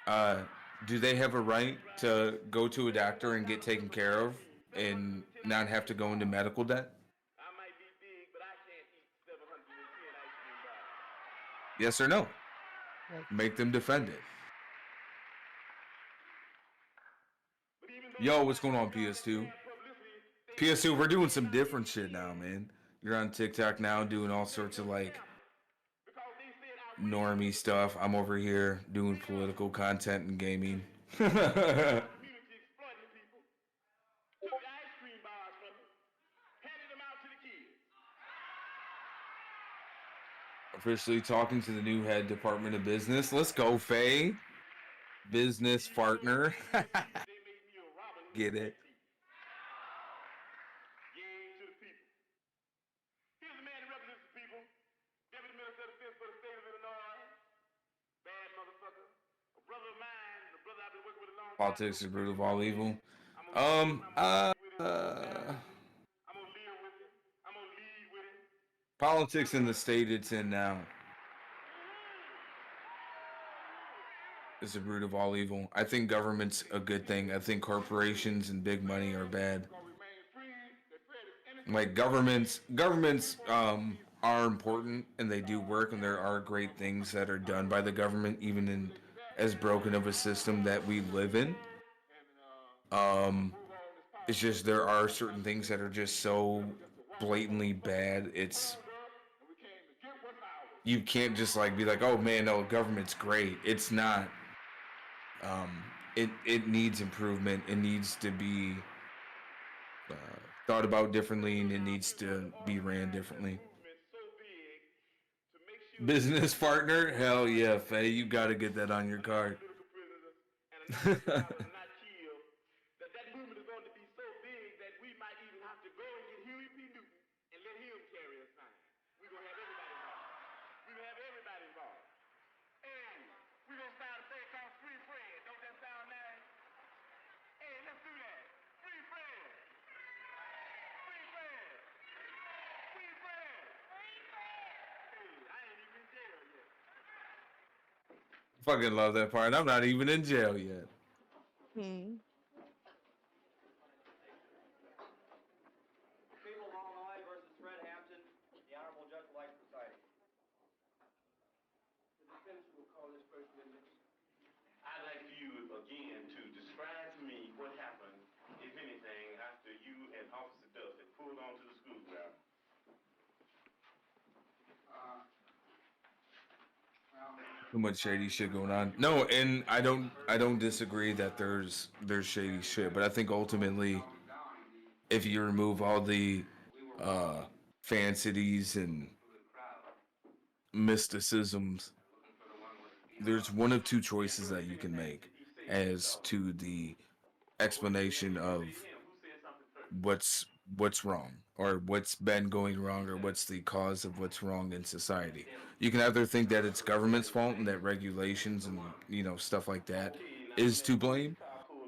uh, do they have a right to go to a doctor and get taken care of and not have to go into medical debt? Yes or no? Right. Make them defend it. Yo, what's going on, PS2? PS2, we're doing some different shit now, man. You're on TikTok now doing all sorts of like normie stuff. I'm over here doing political content and gaming. Officially talking to the new head Department of Business. Let's go, Faye. Business partner. Get it? Politics is the root of all evil. Um, uh, uh, Politics in the state it's in now is the root of all evil. I think government's a good thing. I think corporations and big money are bad. Like governments are important and they do work and there are great things that are done by the government even in as broken of a system that we live in. Um, it's just there are certain things that are just so blatantly bad. It's you can't just like be like, oh man, no, government's great. It's not. Um, it needs improvement. It needs to be uh, thought about differently, and it needs to be ran differently. Business partner, hell yeah, Faye, you got to get that on your card. Fucking love that part. I'm not even in jail yet. Hmm. People of Illinois versus Fred Hampton, the Honorable Judge of Life presiding. The defense will call this first witness. I'd like for you again to describe to me what happened, if anything, after you and Officer Duffy pulled onto the school ground. Too much shady shit going on. No, and I don't disagree that there's shady shit, but I think ultimately if you remove all the uh fancies and mysticisms, there's one of two choices that you can make as to the explanation of what's what's wrong or what's been going wrong or what's the cause of what's wrong in society. You can either think that it's government's fault and that regulations and stuff like that is to blame,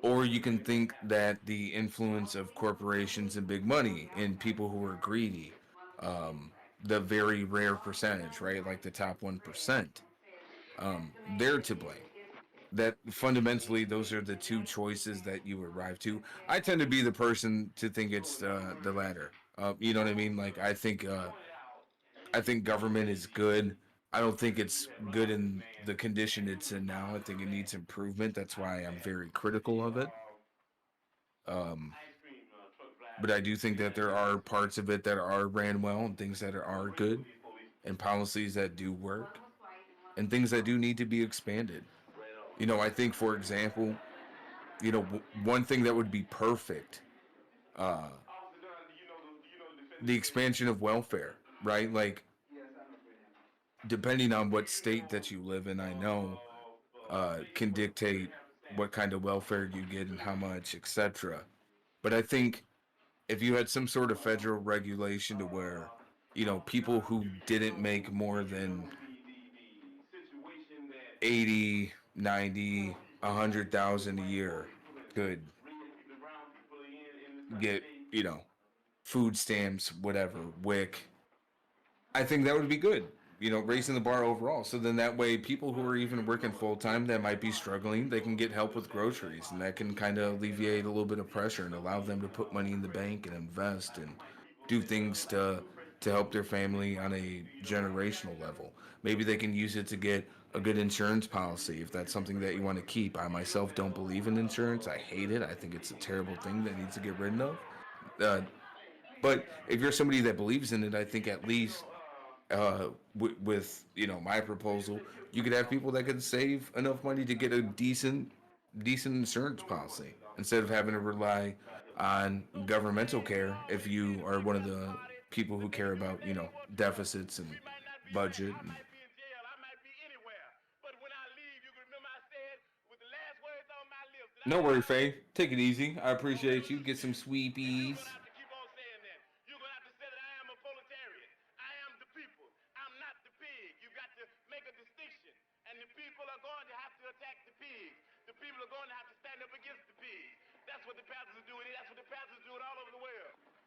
or you can think that the influence of corporations and big money and people who are greedy, the very rare percentage, right? Like the top 1%, they're to blame. That fundamentally, those are the two choices that you arrive to. I tend to be the person to think it's the latter. You know what I mean? Like I think government is good. I don't think it's good in the condition it's in now. I think it needs improvement. That's why I'm very critical of it. Um, but I do think that there are parts of it that are ran well and things that are good and policies that do work and things that do need to be expanded. You know, I think, for example, you know, one thing that would be perfect, uh, the expansion of welfare, right? Like, depending on what state that you live in, I know, can dictate what kind of welfare you get and how much, etc. But I think if you had some sort of federal regulation to where, you know, people who didn't make more than 80, 90, 100,000 a year could get, you know, food stamps, whatever, WIC, I think that would be good. You know, raising the bar overall. So then that way, people who are even working full time that might be struggling, they can get help with groceries, and that can kind of alleviate a little bit of pressure and allow them to put money in the bank and invest and do things to help their family on a generational level. Maybe they can use it to get a good insurance policy if that's something that you want to keep. I myself don't believe in insurance. I hate it. I think it's a terrible thing that needs to get rid of. Uh, but if you're somebody that believes in it, I think at least with you know my proposal, you could have people that could save enough money to get a decent insurance policy instead of having to rely on governmental care if you are one of the people who care about you know deficits and budget. And, no worry, Faye. Take it easy. I appreciate you. Get some sweepies.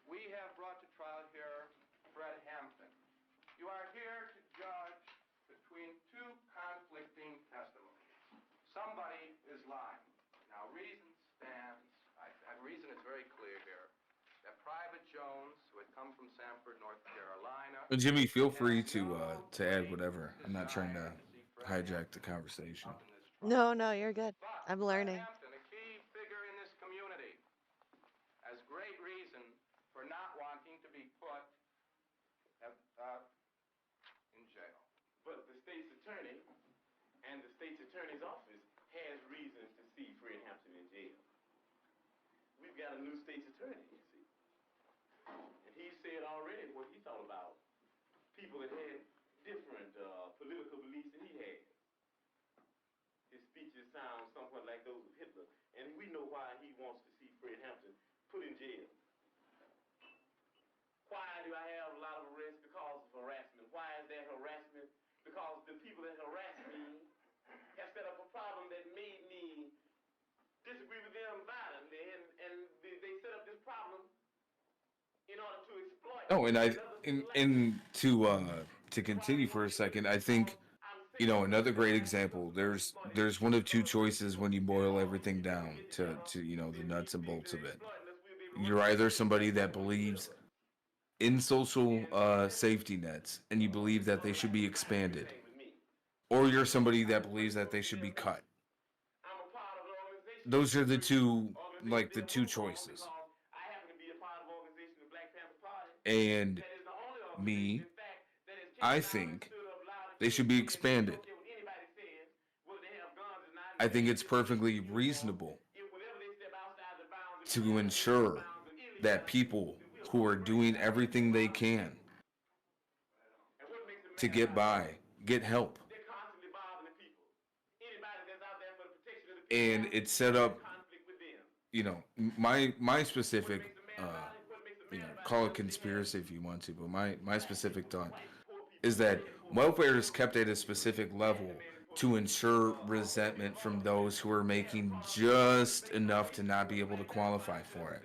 We have brought to trial here Fred Hampton. You are here to judge between two conflicting testimonies. Somebody is lying. Now, reason stands, reason is very clear here, that Private Jones, who had come from Sanford, North Carolina... Jimmy, feel free to add whatever. I'm not trying to hijack the conversation. No, no, you're good. I'm learning. Hampton, a key figure in this community, has great reason for not wanting to be put in jail. But the state's attorney and the state's attorney's office has reasons to see Fred Hampton in jail. We've got a new state's attorney, you see. And he said already what he thought about people that had different political beliefs than he had. His speeches sound somewhat like those of Hitler. And we know why he wants to see Fred Hampton put in jail. Why do I have a lot of arrests? Because of harassment. Why is that harassment? Because the people that harass me have set up a problem that made me disagree with them violently, and they set up this problem in order to exploit. Oh, and to continue for a second, I think you know another great example. There's one of two choices when you boil everything down to you know the nuts and bolts of it. You're either somebody that believes in social safety nets and you believe that they should be expanded, or you're somebody that believes that they should be cut. Those are the two choices. And me, I think they should be expanded. I think it's perfectly reasonable to ensure that people who are doing everything they can to get by, get help. And it's set up, you know, my specific, you know, call it conspiracy if you want to, but my specific thought is that welfare is kept at a specific level to ensure resentment from those who are making just enough to not be able to qualify for it.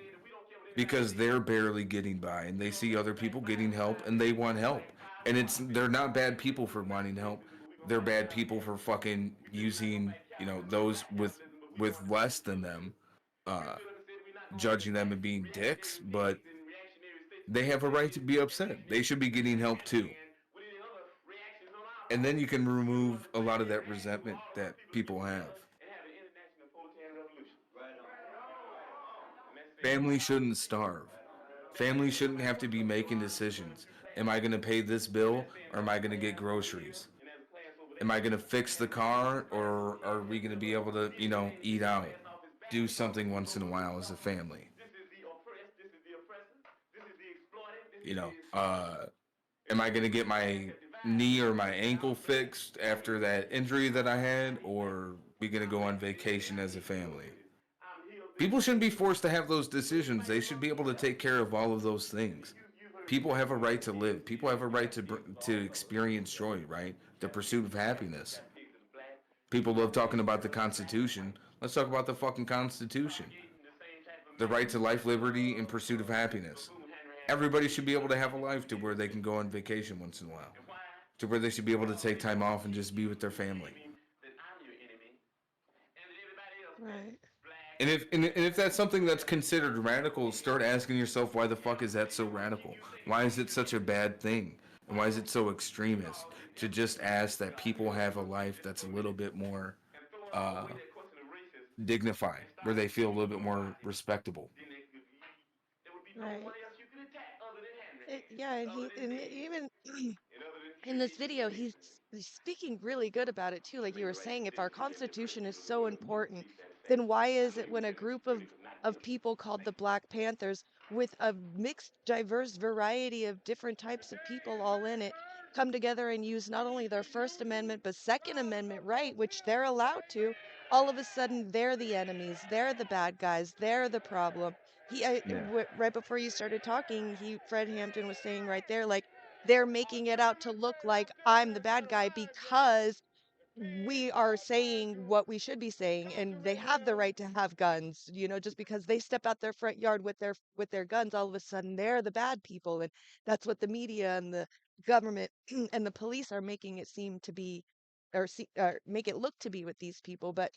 Because they're barely getting by and they see other people getting help and they want help. And they're not bad people for wanting help. they're bad people for fucking using, you know, those with less than them, uh, judging them and being dicks, but they have a right to be upset. They should be getting help too. And then you can remove a lot of that resentment that people have. Families shouldn't starve. Families shouldn't have to be making decisions. Am I going to pay this bill or am I going to get groceries? Am I going to fix the car or are we going to be able to, you know, eat out? Do something once in a while as a family. You know, am I going to get my knee or my ankle fixed after that injury that I had, or are we going to go on vacation as a family? People shouldn't be forced to have those decisions. They should be able to take care of all of those things. People have a right to live. People have a right to experience joy, right? The pursuit of happiness. People love talking about the Constitution. Let's talk about the fucking Constitution. The right to life, liberty, and pursuit of happiness. Everybody should be able to have a life to where they can go on vacation once in a while. To where they should be able to take time off and just be with their family. Right. And if that's something that's considered radical, start asking yourself, why the fuck is that so radical? Why is it such a bad thing? And why is it so extremist to just ask that people have a life that's a little bit more dignified, where they feel a little bit more respectable? Right. Yeah, and even in this video, he's speaking really good about it too. Like you were saying, if our Constitution is so important, then why is it when a group of people called the Black Panthers, with a mixed, diverse variety of different types of people all in it, come together and use not only their First Amendment but Second Amendment right, which they're allowed to, all of a sudden they're the enemies, they're the bad guys, they're the problem. Yeah. Right before you started talking, Fred Hampton was saying right there, like, they're making it out to look like I'm the bad guy because we are saying what we should be saying, and they have the right to have guns. Just because they step out their front yard with their guns, all of a sudden they're the bad people, and that's what the media and the government and the police are making it seem to be, or make it look to be with these people. But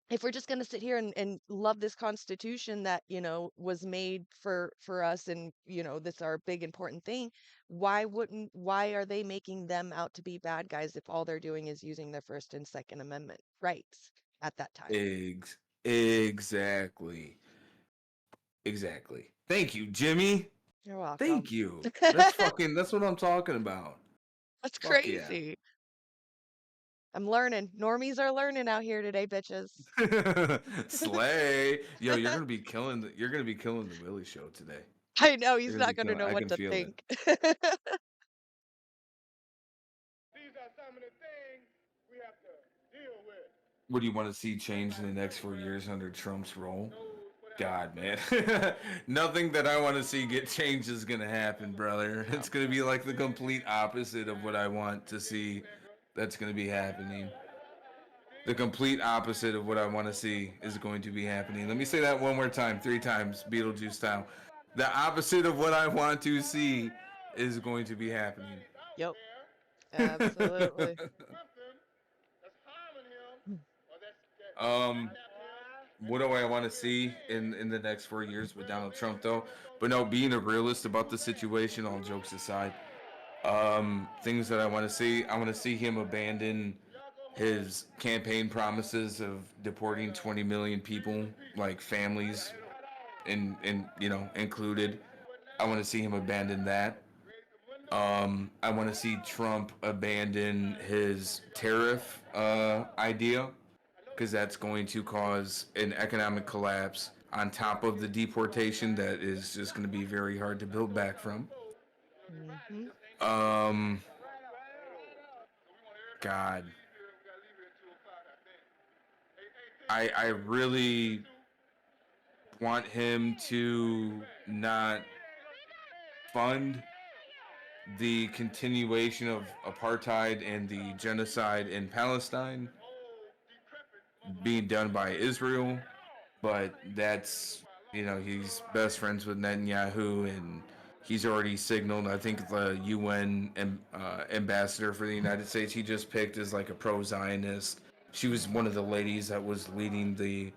if we're just going to sit here and love this Constitution that was made for us, and that's our big important thing, why are they making them out to be bad guys if all they're doing is using their First and Second Amendment rights at that time? Exactly. Thank you, Jimmy. You're welcome. Thank you. That's what I'm talking about. That's Fuck yeah. crazy. I'm learning. Normies are learning out here today, bitches. Slay. Yo, you're gonna be killing the Willie show today. I know he's You're not gonna going to know I what can to feel it. think. These are some of the things we have to deal with. What do you want to see change in the next 4 years under Trump's role? God, man. Nothing that I want to see get changed is going to happen, brother. It's going to be like the complete opposite of what I want to see that's going to be happening. The complete opposite of what I want to see is going to be happening. Let me say that one more time, 3 times, Beetlejuice style. The opposite of what I want to see is going to be happening. Yep. Absolutely. What do I want to see in the next 4 years with Donald Trump, though? But no, being a realist about the situation, all jokes aside, things that I want to see him abandon his campaign promises of deporting 20 million people, like families, and included. I want to see him abandon that. I want to see Trump abandon his tariff idea, because that's going to cause an economic collapse on top of the deportation that is just going to be very hard to build back from. God. I really want him to not fund the continuation of apartheid and the genocide in Palestine being done by Israel, but that's, he's best friends with Netanyahu, and He's already signaled. I think the UN ambassador for the United States he just picked is like a pro-Zionist. She was one of the ladies that was leading the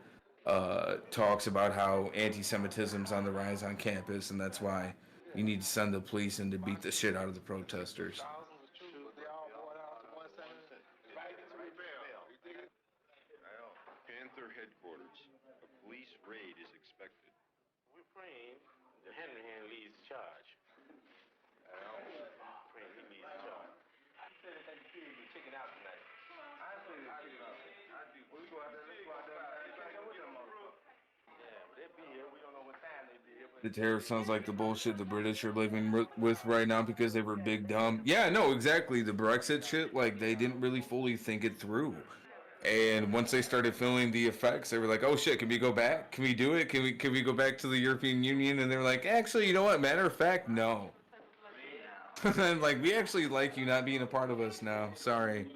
talks about how anti-Semitism's on the rise on campus, and that's why you need to send the police in to beat the shit out of the protesters. Panther headquarters. A police raid is expected. We're praying that Hanrahan leads the charge. Praying he leads the charge. I said that the kid was checking out tonight. I said it checking out. We go out there, let's go out there. Yeah, but they be here. We don't know what time they be here. The tariff sounds like the bullshit the British are living with right now because they were big dumb. Yeah, no, exactly. The Brexit shit, like they didn't really fully think it through. And once they started feeling the effects, they were like, "Oh shit, can we go back? Can we do it? Can we go back to the European Union?" And they're like, "Actually, you know what? Matter of fact, no." And like, we actually like you not being a part of us now. Sorry.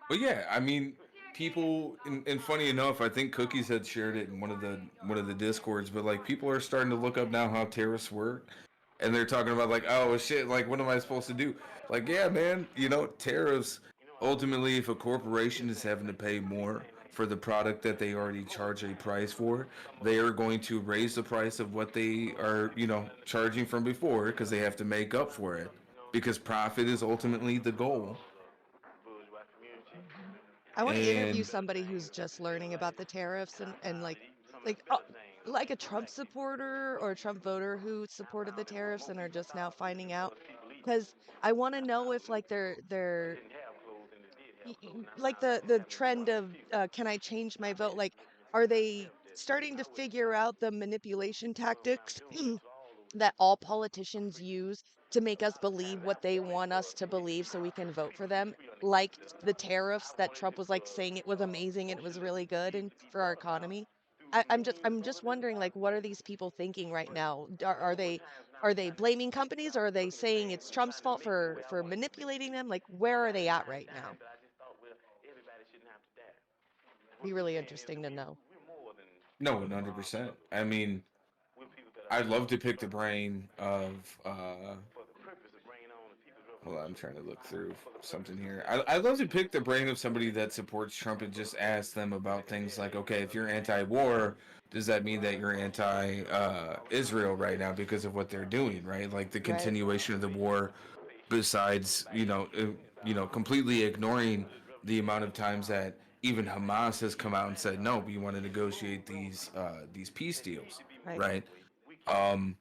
But yeah, I mean, people, and funny enough, I think Cookies had shared it in one of the discords. But like, people are starting to look up now how tariffs work, and they're talking about like, oh shit, like what am I supposed to do? Like, yeah, man, tariffs. Ultimately, if a corporation is having to pay more for the product that they already charge a price for, they are going to raise the price of what they are, charging from before because they have to make up for it. Because profit is ultimately the goal. I want to interview And somebody who's just learning about the tariffs and like a Trump supporter or a Trump voter who supported the tariffs and are just now finding out. Because I want to know if like they're like the trend of can I change my vote? Like, are they starting to figure out the manipulation tactics that all politicians use to make us believe what they want us to believe so we can vote for them? Like the tariffs that Trump was like saying it was amazing and it was really good and for our economy. I'm just wondering like what are these people thinking right now? Are they blaming companies or are they saying it's Trump's fault for manipulating them? Like where are they at right now? Be really interesting to know. no, 100%. I mean, I'd love to pick the brain of. Hold on, I'm trying to look through something here. I'd love to pick the brain of somebody that supports Trump and just ask them about things like, okay, if you're anti-war, does that mean that you're anti-Israel right now because of what they're doing, right? Like the Right. continuation of the war, besides, completely ignoring the amount of times that even Hamas has come out and said, no, we want to negotiate these peace deals, Right. right? Um,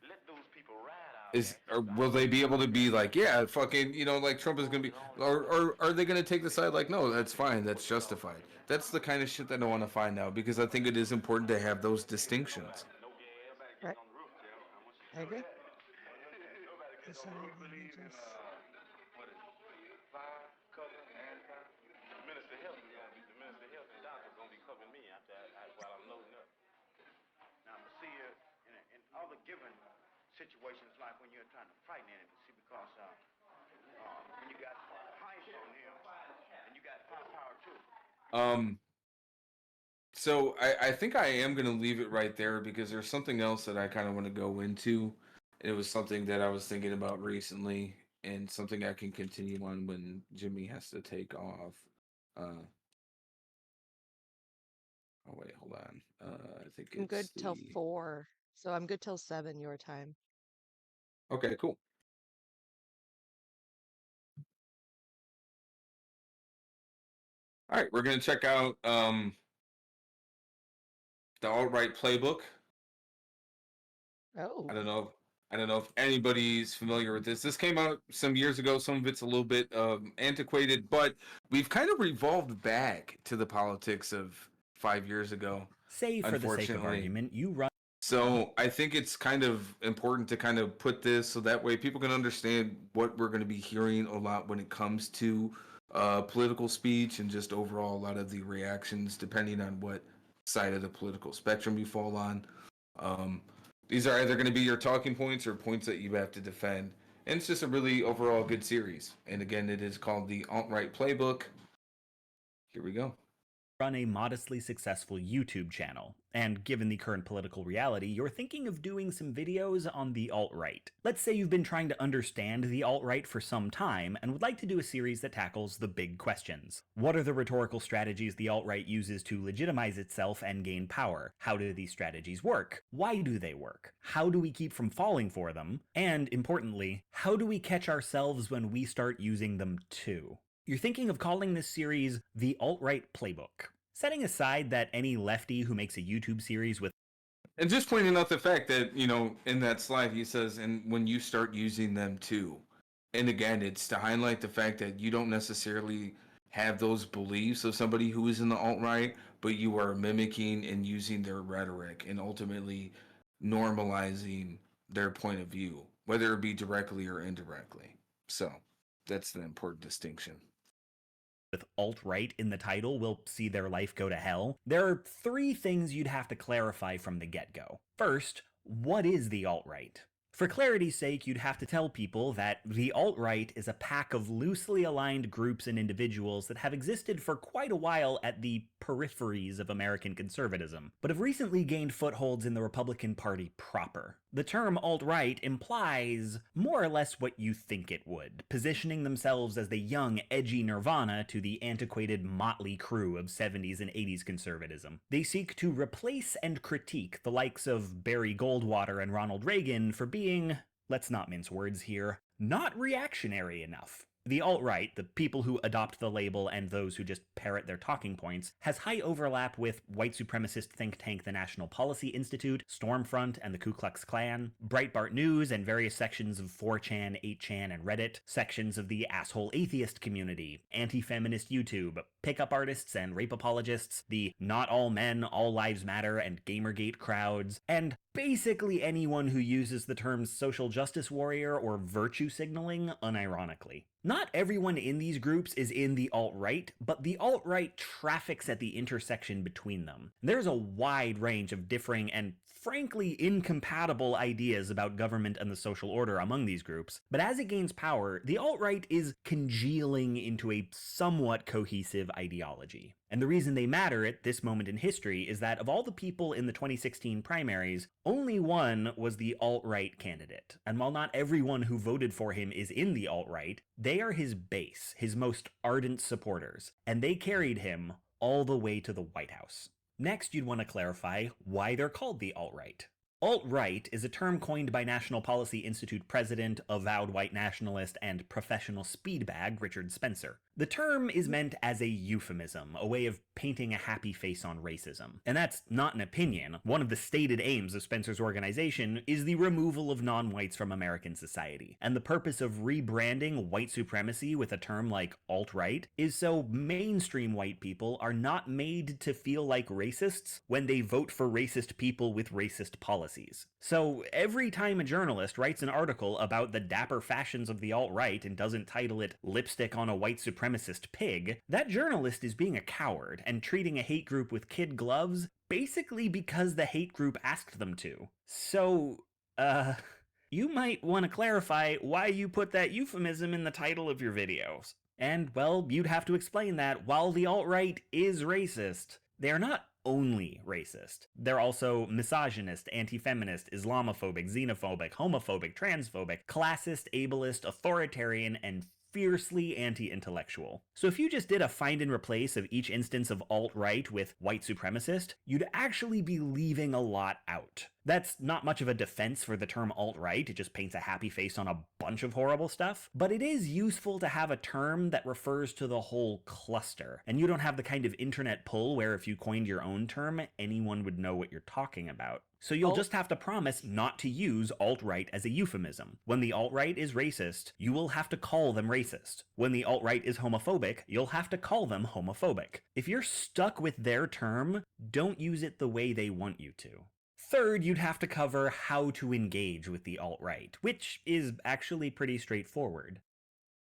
or will they be able to be like, yeah, fucking, like Trump is gonna be, or are they gonna take the side like, no, that's fine, that's justified? That's the kind of shit that I want to find out because I think it is important to have those distinctions. Right. I agree. So let me just Now, but see, in other given situations, like when you're trying to fight an enemy, see, because when you got ice on him, and you got firepower too. Um, so I think I am gonna leave it right there because there's something else that I kind of want to go into. It was something that I was thinking about recently, and something I can continue on when Jimmy has to take off. Uh, oh wait, hold on. I think I'm good it's till the 4. So I'm good till 7 your time. okay, cool. All right, we're gonna check out the alt-right playbook. Oh. I don't know. I don't know if anybody's familiar with this. This came out some years ago. Some of it's a little bit antiquated, but we've kind of revolved back to the politics of 5 years ago. Say, for the sake of Unfortunately. argument, you run. So I think it's kind of important to kind of put this so that way people can understand what we're going to be hearing a lot when it comes to political speech and just overall a lot of the reactions depending on what side of the political spectrum you fall on. Um, these are either going to be your talking points or points that you have to defend. And it's just a really overall good series. And again, it is called the Alt-Right Playbook. Here we go. run a modestly successful YouTube channel, and given the current political reality, you're thinking of doing some videos on the alt-right. Let's say you've been trying to understand the alt-right for some time and would like to do a series that tackles the big questions. What are the rhetorical strategies the alt-right uses to legitimize itself and gain power? How do these strategies work? Why do they work? How do we keep from falling for them? And, importantly, how do we catch ourselves when we start using them too? You're thinking of calling this series the Alt-Right Playbook. Setting aside that any lefty who makes a YouTube series with And just pointing out the fact that, in that slide, he says, and when you start using them too. And again, it's to highlight the fact that you don't necessarily have those beliefs of somebody who is in the alt-right, but you are mimicking and using their rhetoric and ultimately normalizing their point of view, whether it be directly or indirectly. So that's the important distinction. With alt-right in the title will see their life go to hell. There are 3 things you'd have to clarify from the get-go. First, what is the alt-right? For clarity's sake, you'd have to tell people that the alt-right is a pack of loosely aligned groups and individuals that have existed for quite a while at the peripheries of American conservatism, but have recently gained footholds in the Republican Party proper. The term alt-right implies more or less what you think it would, positioning themselves as the young, edgy nirvana to the antiquated motley crew of 70s and 80s conservatism. They seek to replace and critique the likes of Barry Goldwater and Ronald Reagan for being, let's not mince words here, not reactionary enough. The alt-right, the people who adopt the label and those who just parrot their talking points, has high overlap with white supremacist think tank the National Policy Institute, Stormfront and the Ku Klux Klan, Breitbart News and various sections of 4chan, 8chan, and Reddit, sections of the asshole atheist community, anti-feminist YouTube, pickup artists and rape apologists, the not all men, all lives matter and Gamergate crowds, and basically anyone who uses the terms social justice warrior or virtue signaling unironically. Not everyone in these groups is in the alt-right, but the alt-right traffics at the intersection between them. There's a wide range of differing and frankly incompatible ideas about government and the social order among these groups, but as it gains power, the alt-right is congealing into a somewhat cohesive ideology. And the reason they matter at this moment in history is that of all the people in the 2016 primaries, only one was the alt-right candidate. And while not everyone who voted for him is in the alt-right, they are his base, his most ardent supporters, and they carried him all the way to the White House. Next, you'd want to clarify why they're called the alt-right. Alt-right is a term coined by National Policy Institute president, avowed white nationalist, and professional speedbag Richard Spencer. The term is meant as a euphemism, a way of painting a happy face on racism. And that's not an opinion. One of the stated aims of Spencer's organization is the removal of non-whites from American society. And the purpose of rebranding white supremacy with a term like alt-right is so mainstream white people are not made to feel like racists when they vote for racist people with racist policies. So every time a journalist writes an article about the dapper fashions of the alt-right and doesn't title it Lipstick on a White Supremacist Pig, that journalist is being a coward and treating a hate group with kid gloves basically because the hate group asked them to. So, you might want to clarify why you put that euphemism in the title of your videos. And, well, you'd have to explain that while the alt-right is racist, they're not only racist. They're also misogynist, anti-feminist, Islamophobic, xenophobic, homophobic, transphobic, classist, ableist, authoritarian, and fiercely anti-intellectual. So if you just did a find and replace of each instance of alt-right with white supremacist, you'd actually be leaving a lot out. That's not much of a defense for the term alt-right, it just paints a happy face on a bunch of horrible stuff, but it is useful to have a term that refers to the whole cluster, and you don't have the kind of internet pull where if you coined your own term, anyone would know what you're talking about. So you'll just have to promise not to use alt-right as a euphemism. When the alt-right is racist, you will have to call them racist. When the alt-right is homophobic, you'll have to call them homophobic. If you're stuck with their term, don't use it the way they want you to. Third, you'd have to cover how to engage with the alt-right, which is actually pretty straightforward.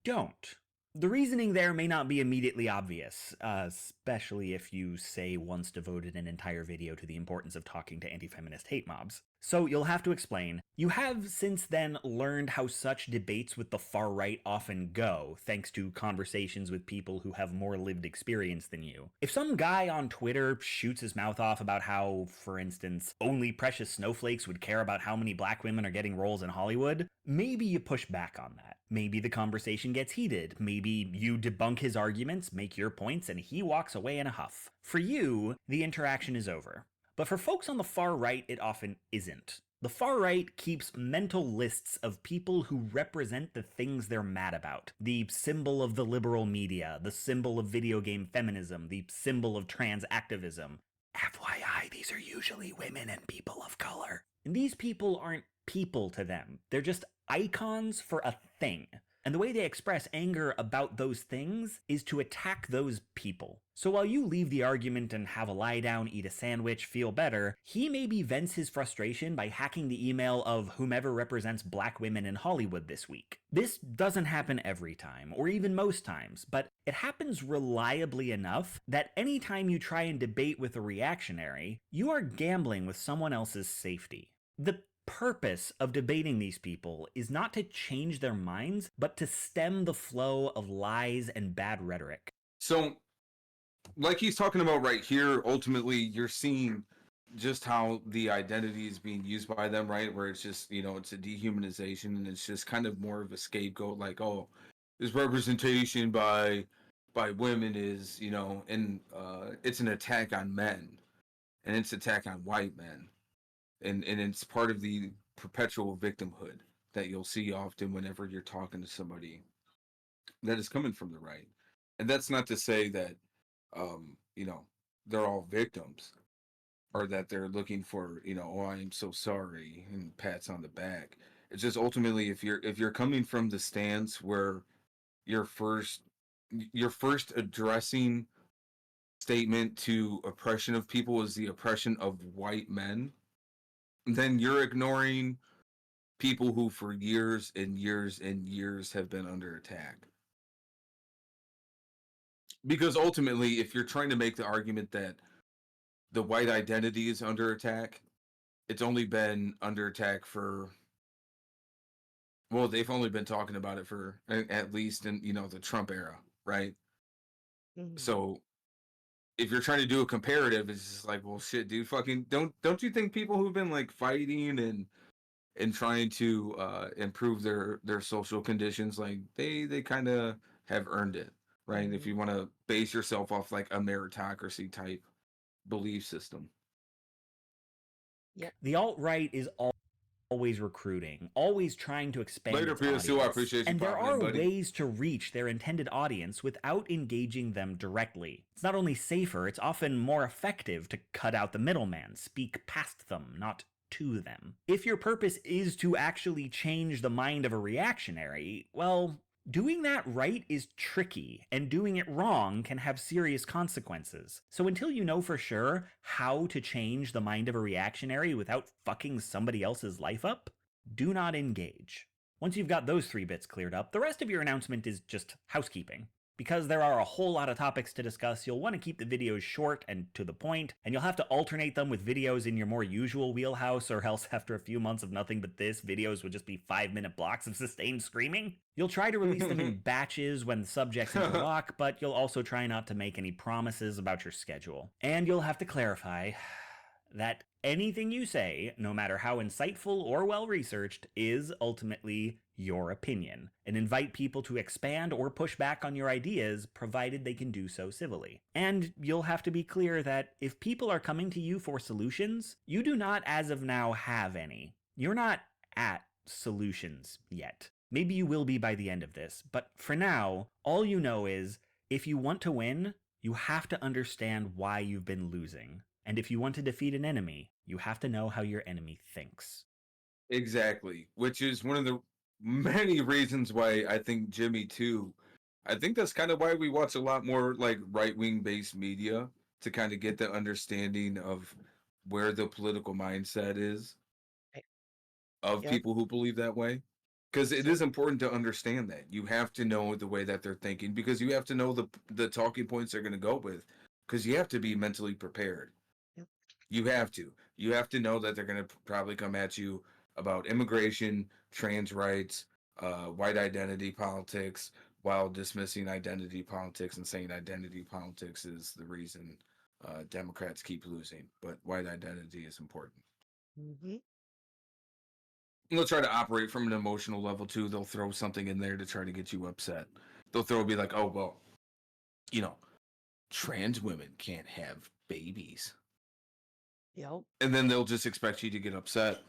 Don't. The reasoning there may not be immediately obvious, especially if you, say, once devoted an entire video to the importance of talking to anti-feminist hate mobs. So you'll have to explain. You have since then learned how such debates with the far right often go, thanks to conversations with people who have more lived experience than you. If some guy on Twitter shoots his mouth off about how, for instance, only precious snowflakes would care about how many black women are getting roles in Hollywood, maybe you push back on that. Maybe the conversation gets heated. Maybe you debunk his arguments, make your points, and he walks away in a huff. For you, the interaction is over. But for folks on the far right, it often isn't. The far right keeps mental lists of people who represent the things they're mad about. The symbol of the liberal media, the symbol of video game feminism, the symbol of trans activism. FYI, these are usually women and people of color. And these people aren't people to them. They're just icons for a thing. And the way they express anger about those things is to attack those people. So while you leave the argument and have a lie down, eat a sandwich, feel better, he maybe vents his frustration by hacking the email of whomever represents black women in Hollywood this week. This doesn't happen every time, or even most times, but it happens reliably enough that anytime you try and debate with a reactionary, you are gambling with someone else's safety. The purpose of debating these people is not to change their minds, but to stem the flow of lies and bad rhetoric. So, like he's talking about right here, ultimately, you're seeing just how the identity is being used by them, right? Where it's just, it's a dehumanization, and it's just kind of more of a scapegoat, like, oh, this representation by women is, and it's an attack on men, and it's an attack on white men. And it's part of the perpetual victimhood that you'll see often whenever you're talking to somebody that is coming from the right. And that's not to say that, they're all victims, or that they're looking for, oh, I am so sorry, and pats on the back. It's just ultimately, if you're coming from the stance where your first addressing statement to oppression of people is the oppression of white men, then you're ignoring people who for years and years and years have been under attack. Because ultimately, if you're trying to make the argument that the white identity is under attack, it's only been under attack for, well, they've only been talking about it for at least in, the Trump era, right? Mhm. So if you're trying to do a comparative, it's just like, well, shit, dude, fucking don't you think people who've been like fighting and trying to improve their social conditions, like they kind of have earned it, right? If Mhm. you want to base yourself off like a meritocracy type belief system. Yep. The alt-right is always recruiting, always trying to expand Later, its PS2, I audience. appreciate you And there popping in, are buddy. ways to reach their intended audience without engaging them directly. It's not only safer, it's often more effective to cut out the middleman, speak past them, not to them. If your purpose is to actually change the mind of a reactionary, well, doing that right is tricky, and doing it wrong can have serious consequences. So until you know for sure how to change the mind of a reactionary without fucking somebody else's life up, do not engage. Once you've got those 3 bits cleared up, the rest of your announcement is just housekeeping. Because there are a whole lot of topics to discuss, you'll want to keep the videos short and to the point, and you'll have to alternate them with videos in your more usual wheelhouse, or else after a few months of nothing but this, videos would just be 5-minute blocks of sustained screaming. You'll try to release them in batches when the subjects interlock, but you'll also try not to make any promises about your schedule. And you'll have to clarify that anything you say, no matter how insightful or well-researched, is ultimately your opinion, and invite people to expand or push back on your ideas, provided they can do so civilly. And you'll have to be clear that if people are coming to you for solutions, you do not as of now have any. You're not at solutions yet. Maybe you will be by the end of this, but for now, all you know is, if you want to win, you have to understand why you've been losing. And if you want to defeat an enemy, you have to know how your enemy thinks. Exactly, which is one of the many reasons why I think Jimmy too. I think that's kind of why we watch a lot more like right-wing based media, to kind of get the understanding of where the political mindset is Right. of Yep. people who believe that way. Because it So- is important to understand that. You have to know the way that they're thinking, because you have to know the talking points they're going to go with, because you have to be mentally prepared. Yep. You have to. you have to know that they're going to probably come at you about immigration, trans rights, white identity politics, while dismissing identity politics and saying identity politics is the reason Democrats keep losing. But white identity is important. Mm-hmm. They'll try to operate from an emotional level too. They'll throw something in there to try to get you upset. They'll be like, oh, well, you know, trans women can't have babies. Yep. And then they'll just expect you to get upset.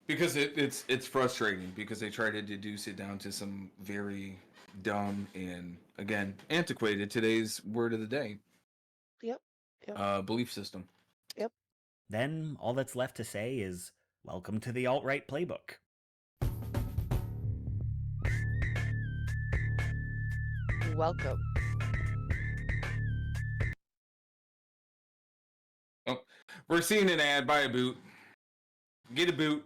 Because it's frustrating because they try to deduce it down to some very dumb and, again, antiquated, today's word of the day, Yep. Yep. belief system. Yep. Then all that's left to say is, welcome to the alt-right playbook. Welcome. Oh, we're seeing an ad. Buy a boot. Get a boot.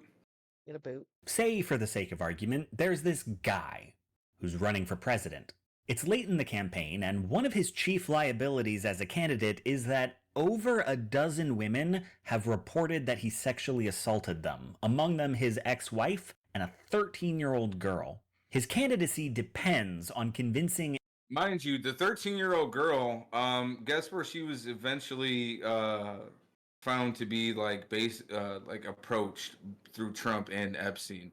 Get a boot. Say, for the sake of argument, there's this guy who's running for president. It's late in the campaign, and one of his chief liabilities as a candidate is that over a dozen women have reported that he sexually assaulted them, among them his ex-wife and a 13-year-old girl. His candidacy depends on convincing... Mind you, the 13-year-old girl, guess where she was eventually found to be like approached through Trump and Epstein.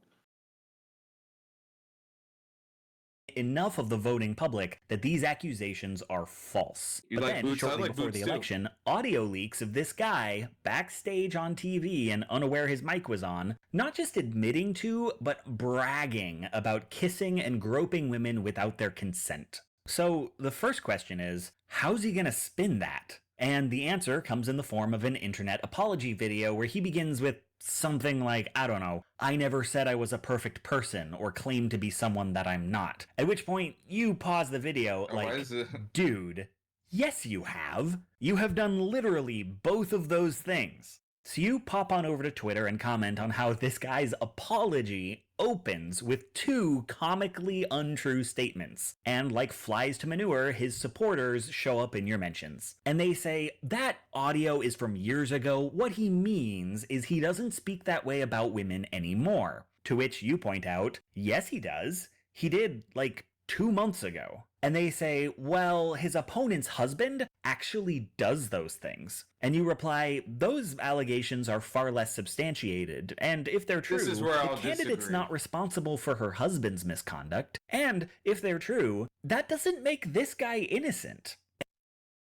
Enough of the voting public that these accusations are false. You But like then, boots? I shortly like before boots the too. election, audio leaks of this guy backstage on TV and unaware his mic was on, not just admitting to, but bragging about kissing and groping women without their consent. So the first question is, how's he gonna spin that? And the answer comes in the form of an internet apology video where he begins with something like, I don't know, I never said I was a perfect person or claimed to be someone that I'm not. At which point, you pause the video Oh, why like, is it- dude, yes you have. You have done literally both of those things. So you pop on over to Twitter and comment on how this guy's apology opens with two comically untrue statements. And like flies to manure, his supporters show up in your mentions. And they say, that audio is from years ago. What he means is he doesn't speak that way about women anymore. To which you point out, yes he does. He did, like, 2 months ago. And they say, well, his opponent's husband actually does those things. And you reply, those allegations are far less substantiated, and if they're true, This is where the I'll candidate's disagree. not responsible for her husband's misconduct, and if they're true, that doesn't make this guy innocent.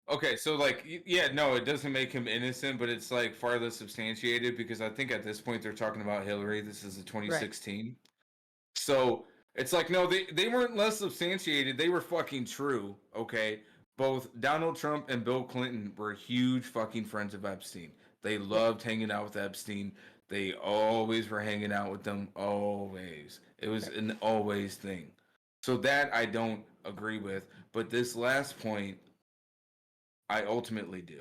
Okay, so like, yeah, no, it doesn't make him innocent, but it's like far less substantiated because I think at this point they're talking about Hillary. This is the 2016. So it's like, no, they weren't less substantiated. They were fucking true. Okay. Both Donald Trump and Bill Clinton were huge fucking friends of Epstein. They loved hanging out with Epstein. They always were hanging out with them. Always. It was an always thing. So that I don't agree with. But this last point, I ultimately do.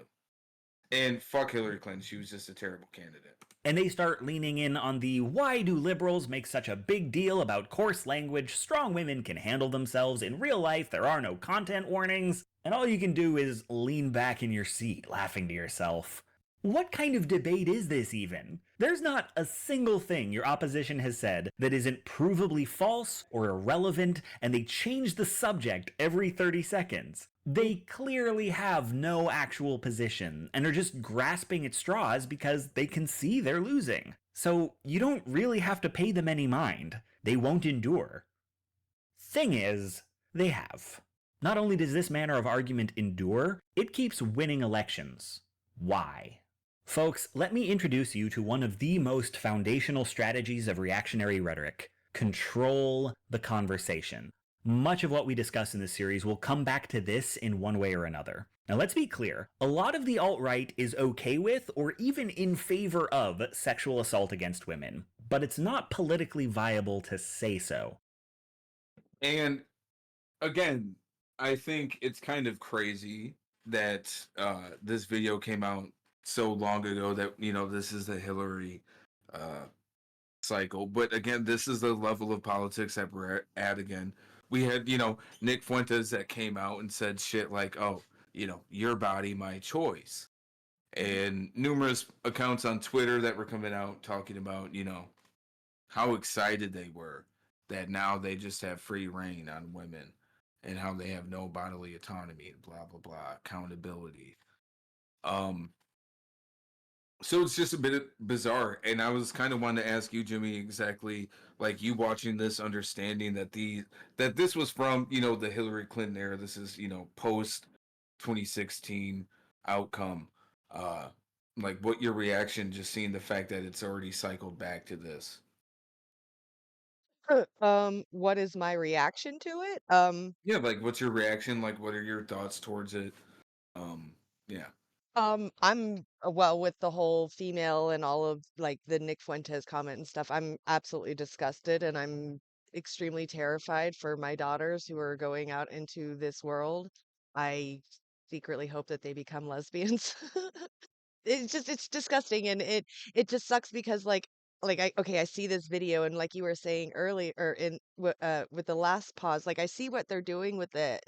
And fuck Hillary Clinton. She was just a terrible candidate. And they start leaning in on the why do liberals make such a big deal about coarse language, strong women can handle themselves, in real life there are no content warnings, and all you can do is lean back in your seat laughing to yourself. What kind of debate is this even? There's not a single thing your opposition has said that isn't provably false or irrelevant, and they change the subject every 30 seconds. They clearly have no actual position and are just grasping at straws because they can see they're losing. So you don't really have to pay them any mind. They won't endure. Thing is, they have. Not only does this manner of argument endure, it keeps winning elections. Why? Folks, let me introduce you to one of the most foundational strategies of reactionary rhetoric. Control the conversation. Much of what we discuss in this series will come back to this in one way or another. Now let's be clear, a lot of the alt-right is okay with or even in favor of sexual assault against women, but it's not politically viable to say so. And again, I think it's kind of crazy that this video came out so long ago that, you know, this is the Hillary cycle. But again, this is the level of politics that we're at again. We had, you know, Nick Fuentes that came out and said shit like, oh, you know, your body, my choice. and numerous accounts on Twitter that were coming out talking about, how excited they were that now they just have free reign on women and how they have no bodily autonomy and blah blah blah accountability. Um, so it's just a bit bizarre, and I was kind of wanting to ask you, Jimmy, exactly like you watching this, understanding that this was from the Hillary Clinton era. This is post 2016 outcome. Uh, like what your reaction just seeing the fact that it's already cycled back to this. What is my reaction to it? Yeah, like what's your reaction? Like what are your thoughts towards it? Yeah. I'm well with the whole female and all of like the Nick Fuentes comment and stuff. I'm absolutely disgusted and I'm extremely terrified for my daughters who are going out into this world. I secretly hope that they become lesbians. It's disgusting and it just sucks because I see this video and like you were saying earlier or with the last pause, like I see what they're doing with the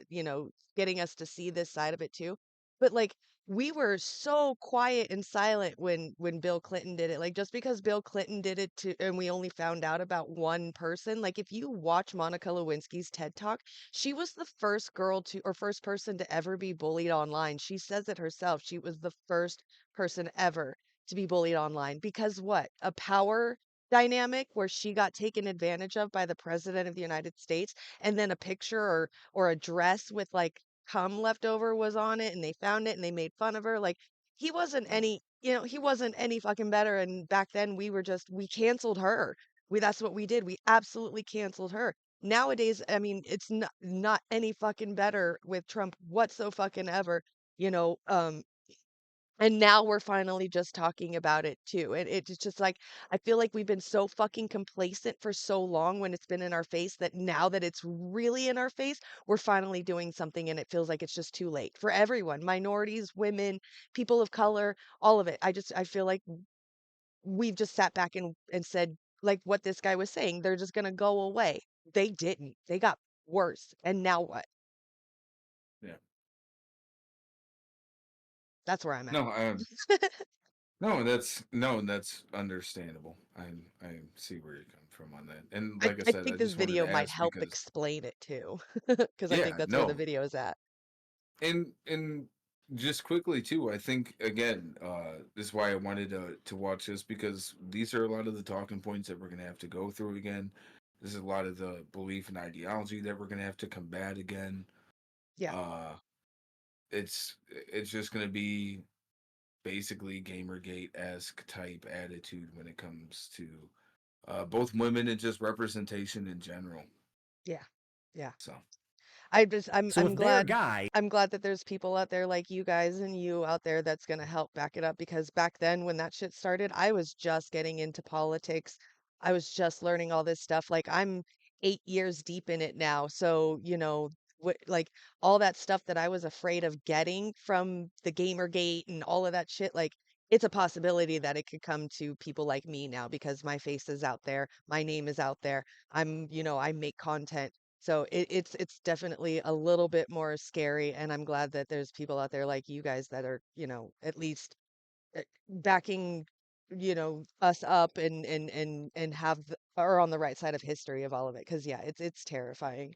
getting us to see this side of it too, but like we were so quiet and silent when Bill Clinton did it. Like just because Bill Clinton did it to and we only found out about one person, like if you watch Monica Lewinsky's TED Talk, she was the first girl to or first person to ever be bullied online. She says it herself. She was the first person ever to be bullied online because what? A power dynamic where she got taken advantage of by the president of the United States and then a picture or a dress with like cum left over was on it and they found it and they made fun of her. Like he wasn't any fucking better and back then we canceled her. That's what we did. We absolutely canceled her. Nowadays, I mean, it's not any fucking better with Trump whatso fucking ever, you know, and now we're finally just talking about it too. And it's just like, I feel like we've been so fucking complacent for so long when it's been in our face that now that it's really in our face, we're finally doing something and it feels like it's just too late for everyone, minorities, women, people of color, all of it. I feel like we've just sat back and said, like what this guy was saying, they're just going to go away. They didn't. They got worse. And now what? Yeah. That's where I'm at. That's understandable. I see where you're coming from on that. And like I I said, I think this just wanted video to might ask help because explain it too, because I think yeah, that's where the no. video is at. And just quickly too, I think again, this is why I wanted to watch this because these are a lot of the talking points that we're gonna have to go through again. This is a lot of the belief and ideology that we're gonna have to combat again. Yeah. Uh it's just gonna be basically Gamergate-esque type attitude when it comes to both women and just representation in general. Yeah. Yeah. So So if their guy I'm glad that there's people out there like you guys and you out there that's going to help back it up because back then when that shit started, I was just getting into politics. I was just learning all this stuff. Like I'm 8 years deep in it now. So, like all that stuff that I was afraid of getting from the Gamergate and all of that shit, like it's a possibility that it could come to people like me now because my face is out there, my name is out there. I make content. So it's definitely a little bit more scary, and I'm glad that there's people out there like you guys that are, at least backing, us up and are on the right side of history of all of it. Because yeah, it's terrifying.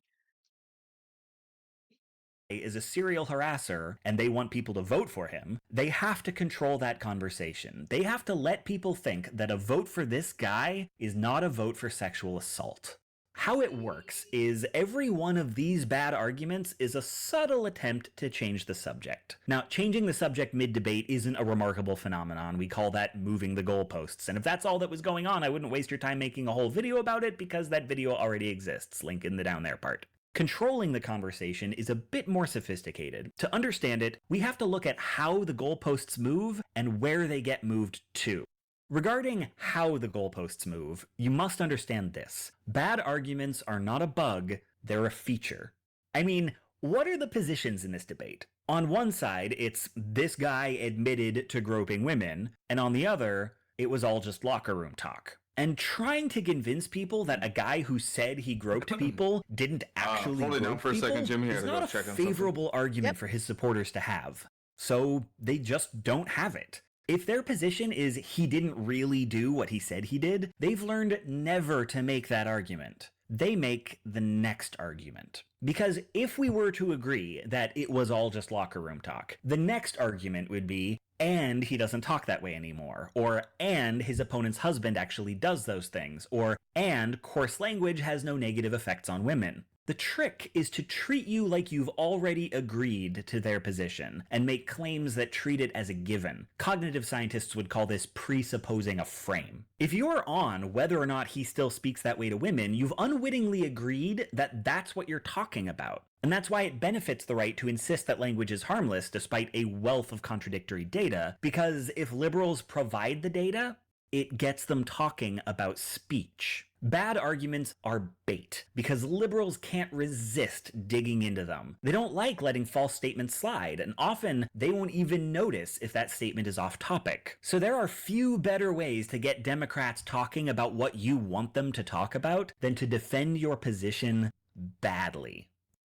is a serial harasser and they want people to vote for him, they have to control that conversation. They have to let people think that a vote for this guy is not a vote for sexual assault. How it works is every one of these bad arguments is a subtle attempt to change the subject. Now, changing the subject mid-debate isn't a remarkable phenomenon. We call that moving the goalposts. And if that's all that was going on, I wouldn't waste your time making a whole video about it because that video already exists. Link in the down there part. Controlling the conversation is a bit more sophisticated. To understand it, we have to look at how the goalposts move and where they get moved to. Regarding how the goalposts move, you must understand this. Bad arguments are not a bug, they're a feature. I mean, what are the positions in this debate? On one side, it's this guy admitted to groping women, and on the other, it was all just locker room talk. And trying to convince people that a guy who said he groped people didn't actually hold it down grope for a people second, Jimmy. is not a favorable argument for his supporters to have. so they just don't have it. If their position is he didn't really do what he said he did, they've learned never to make that argument. They make the next argument. Because if we were to agree that it was all just locker room talk, the next argument would be, and he doesn't talk that way anymore, or and his opponent's husband actually does those things, or and coarse language has no negative effects on women. The trick is to treat you like you've already agreed to their position and make claims that treat it as a given. Cognitive scientists would call this presupposing a frame. If you're on whether or not he still speaks that way to women, you've unwittingly agreed that that's what you're talking about. And that's why it benefits the right to insist that language is harmless despite a wealth of contradictory data, because if liberals provide the data, it gets them talking about speech. Bad arguments are bait, because liberals can't resist digging into them. They don't like letting false statements slide, and often they won't even notice if that statement is off topic. So there are few better ways to get Democrats talking about what you want them to talk about than to defend your position badly.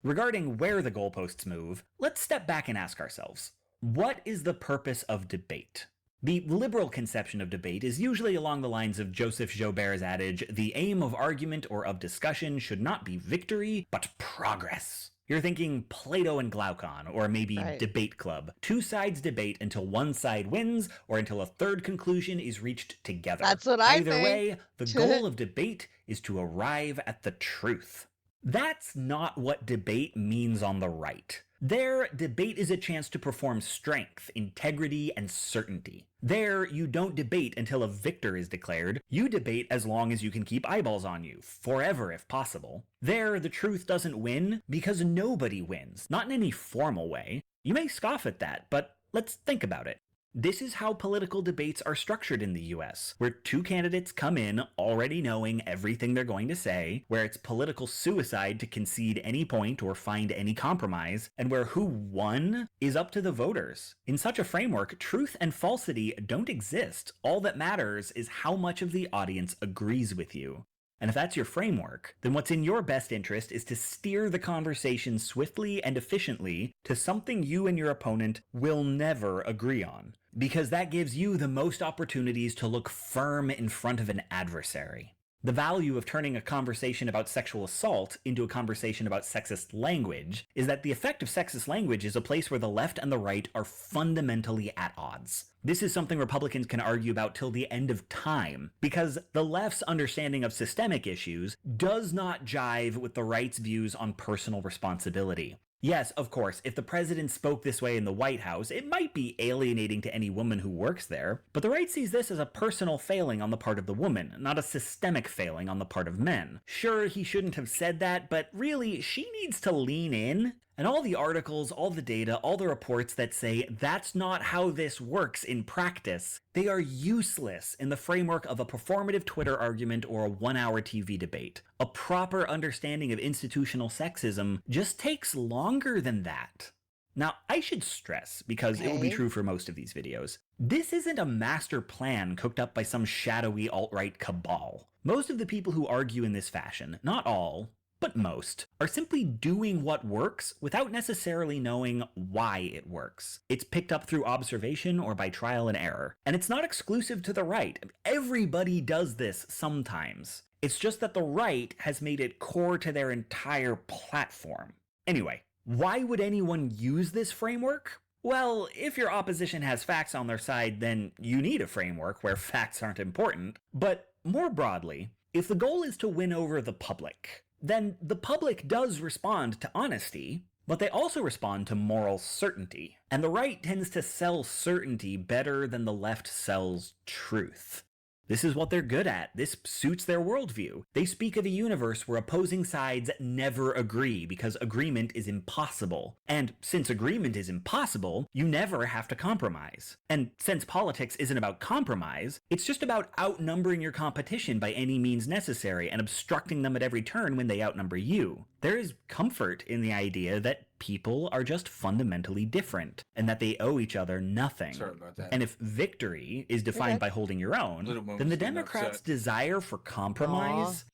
Regarding where the goalposts move, let's step back and ask ourselves, what is the purpose of debate? The liberal conception of debate is usually along the lines of Joseph Joubert's adage, the aim of argument or of discussion should not be victory, but progress. You're thinking Plato and Glaucon, or maybe Debate Club. Two sides debate until one side wins, or until a third conclusion is reached together. That's what I Either think. way, the goal of debate is to arrive at the truth. That's not what debate means on the right. There, debate is a chance to perform strength, integrity, and certainty. There, you don't debate until a victor is declared. You debate as long as you can keep eyeballs on you, forever if possible. There, the truth doesn't win because nobody wins, not in any formal way. You may scoff at that, but let's think about it. This is how political debates are structured in the US, where two candidates come in already knowing everything they're going to say, where it's political suicide to concede any point or find any compromise, and where who won is up to the voters. In such a framework, truth and falsity don't exist. All that matters is how much of the audience agrees with you. And if that's your framework, then what's in your best interest is to steer the conversation swiftly and efficiently to something you and your opponent will never agree on, because that gives you the most opportunities to look firm in front of an adversary. The value of turning a conversation about sexual assault into a conversation about sexist language is that the effect of sexist language is a place where the left and the right are fundamentally at odds. This is something Republicans can argue about till the end of time, because the left's understanding of systemic issues does not jive with the right's views on personal responsibility. Yes, of course, if the president spoke this way in the White House, it might be alienating to any woman who works there, but the right sees this as a personal failing on the part of the woman, not a systemic failing on the part of men. Sure, he shouldn't have said that, but really, she needs to lean in. And all the articles, all the data, all the reports that say that's not how this works in practice, they are useless in the framework of a performative Twitter argument or a 1-hour TV debate. A proper understanding of institutional sexism just takes longer than that. Now, I should stress, because it will be true for most of these videos, this isn't a master plan cooked up by some shadowy alt-right cabal. Most of the people who argue in this fashion, not all, but most, are simply doing what works without necessarily knowing why it works. It's picked up through observation or by trial and error. And it's not exclusive to the right. Everybody does this sometimes. It's just that the right has made it core to their entire platform. Anyway, why would anyone use this framework? Well, if your opposition has facts on their side, then you need a framework where facts aren't important. But more broadly, if the goal is to win over the public, then the public does respond to honesty, but they also respond to moral certainty. And the right tends to sell certainty better than the left sells truth. This is what they're good at. This suits their worldview. They speak of a universe where opposing sides never agree because agreement is impossible. And since agreement is impossible, you never have to compromise. And since politics isn't about compromise, it's just about outnumbering your competition by any means necessary and obstructing them at every turn when they outnumber you. There is comfort in the idea that people are just fundamentally different and that they owe each other nothing. Sorry about that. And if victory is defined by holding your own, then the Democrats' desire for compromise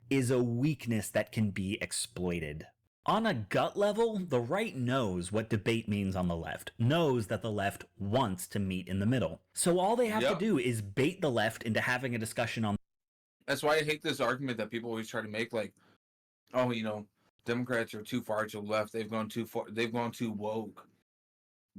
is a weakness that can be exploited. On a gut level, the right knows what debate means on the left, knows that the left wants to meet in the middle. So all they have to do is bait the left into having a discussion on. That's why I hate this argument that people always try to make, like, oh, Democrats are too far to the left. They've gone too far. They've gone too woke.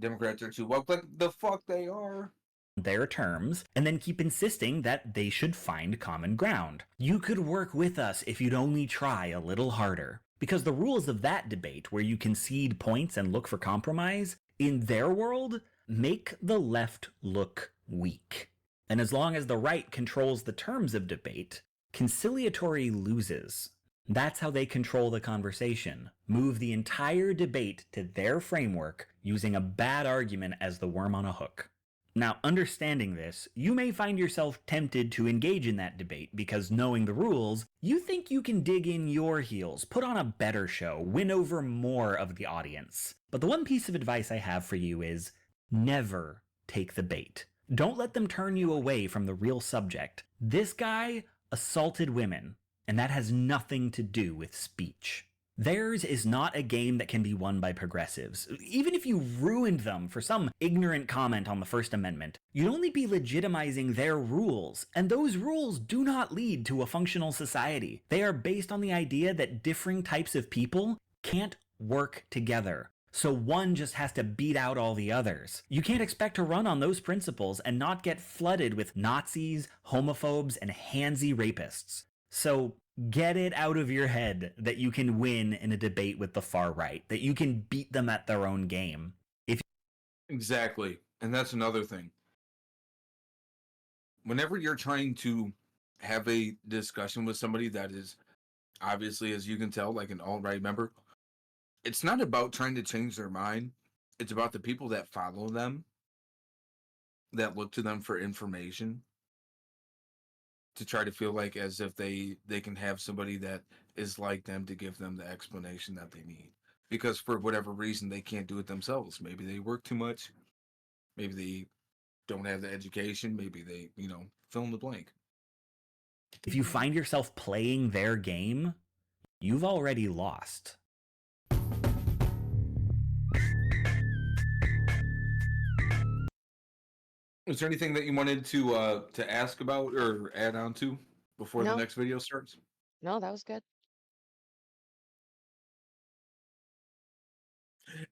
Democrats are too woke. But the fuck they are. Their terms, and then keep insisting that they should find common ground. You could work with us if you'd only try a little harder. Because the rules of that debate, where you concede points and look for compromise, in their world, make the left look weak. And as long as the right controls the terms of debate, conciliatory loses. That's how they control the conversation, move the entire debate to their framework using a bad argument as the worm on a hook. Now, understanding this, you may find yourself tempted to engage in that debate because, knowing the rules, you think you can dig in your heels, put on a better show, win over more of the audience. But the one piece of advice I have for you is never take the bait. Don't let them turn you away from the real subject. This guy assaulted women, and that has nothing to do with speech. Theirs is not a game that can be won by progressives. Even if you ruined them for some ignorant comment on the First Amendment, you'd only be legitimizing their rules, and those rules do not lead to a functional society. They are based on the idea that differing types of people can't work together. So one just has to beat out all the others. You can't expect to run on those principles and not get flooded with Nazis, homophobes, and handsy rapists. So get it out of your head that you can win in a debate with the far right, that you can beat them at their own game. Exactly. And that's another thing. Whenever you're trying to have a discussion with somebody that is obviously, as you can tell, like an alt-right member, it's not about trying to change their mind. It's about the people that follow them, that look to them for information, to try to feel like as if they can have somebody that is like them to give them the explanation that they need. Because for whatever reason, they can't do it themselves. Maybe they work too much. Maybe they don't have the education. Maybe they, fill in the blank. If you find yourself playing their game, you've already lost. Is there anything that you wanted to ask about or add on to before the next video starts? No, that was good.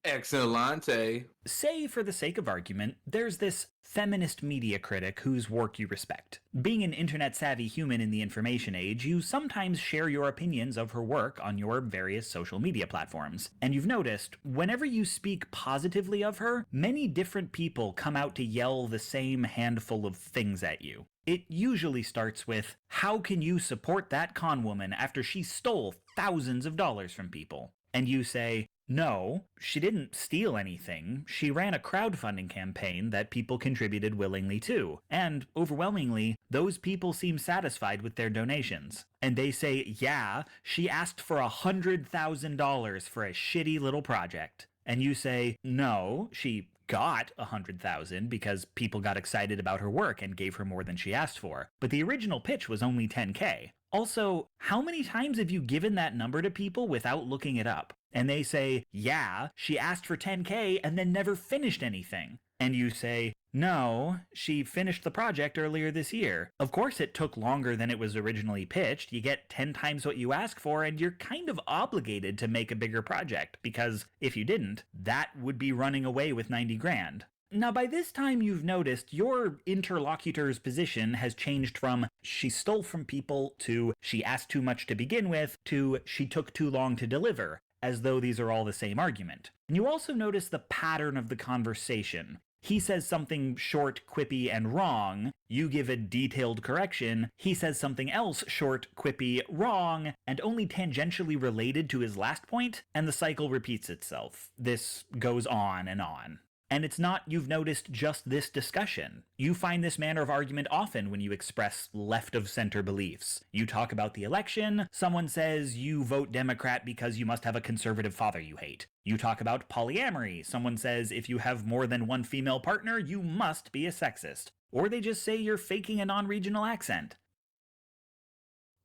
Excellente. Say, for the sake of argument, there's this feminist media critic whose work you respect. Being an internet-savvy human in the information age, you sometimes share your opinions of her work on your various social media platforms. And you've noticed, whenever you speak positively of her, many different people come out to yell the same handful of things at you. It usually starts with, how can you support that con woman after she stole thousands of dollars from people? And you say, no, she didn't steal anything. She ran a crowdfunding campaign that people contributed willingly to. And overwhelmingly, those people seem satisfied with their donations. And they say, yeah, she asked for $100,000 for a shitty little project. And you say, no, she got $100,000 because people got excited about her work and gave her more than she asked for. But the original pitch was only $10K. Also, how many times have you given that number to people without looking it up? And they say, yeah, she asked for $10K and then never finished anything. And you say, no, she finished the project earlier this year. Of course it took longer than it was originally pitched. You get 10 times what you ask for, and you're kind of obligated to make a bigger project, because if you didn't, that would be running away with 90 grand. Now, by this time, you've noticed your interlocutor's position has changed from she stole from people to she asked too much to begin with to she took too long to deliver, as though these are all the same argument. And you also notice the pattern of the conversation. He says something short, quippy, and wrong. You give a detailed correction. He says something else short, quippy, wrong, and only tangentially related to his last point, and the cycle repeats itself. This goes on and on. And it's not, you've noticed, just this discussion. You find this manner of argument often when you express left-of-center beliefs. You talk about the election, someone says you vote Democrat because you must have a conservative father you hate. You talk about polyamory, someone says if you have more than one female partner, you must be a sexist. Or they just say you're faking a non-regional accent.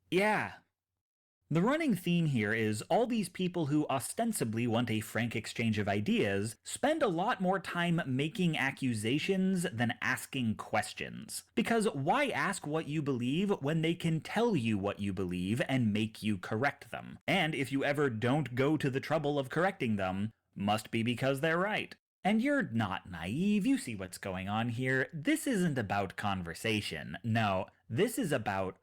Yeah. The running theme here is all these people who ostensibly want a frank exchange of ideas spend a lot more time making accusations than asking questions. Because why ask what you believe when they can tell you what you believe and make you correct them? And if you ever don't go to the trouble of correcting them, must be because they're right. And you're not naive, you see what's going on here. This isn't about conversation. No, this is about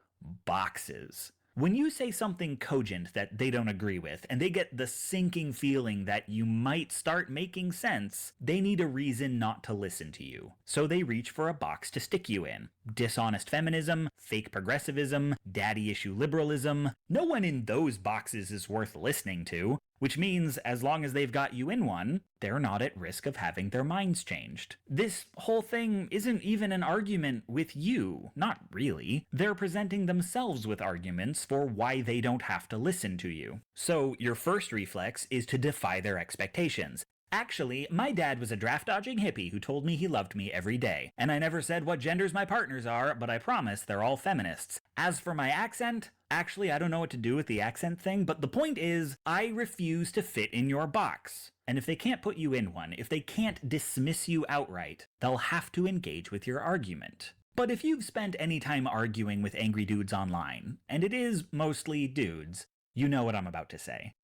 boxes. When you say something cogent that they don't agree with, and they get the sinking feeling that you might start making sense, they need a reason not to listen to you. So they reach for a box to stick you in. Dishonest feminism, fake progressivism, daddy issue liberalism. No one in those boxes is worth listening to, which means as long as they've got you in one, they're not at risk of having their minds changed. This whole thing isn't even an argument with you. Not really. They're presenting themselves with arguments for why they don't have to listen to you. So your first reflex is to defy their expectations. Actually, my dad was a draft-dodging hippie who told me he loved me every day, and I never said what genders my partners are, but I promise they're all feminists. As for my accent, actually I don't know what to do with the accent thing, but the point is, I refuse to fit in your box. And if they can't put you in one, if they can't dismiss you outright, they'll have to engage with your argument. But if you've spent any time arguing with angry dudes online, and it is mostly dudes, you know what I'm about to say.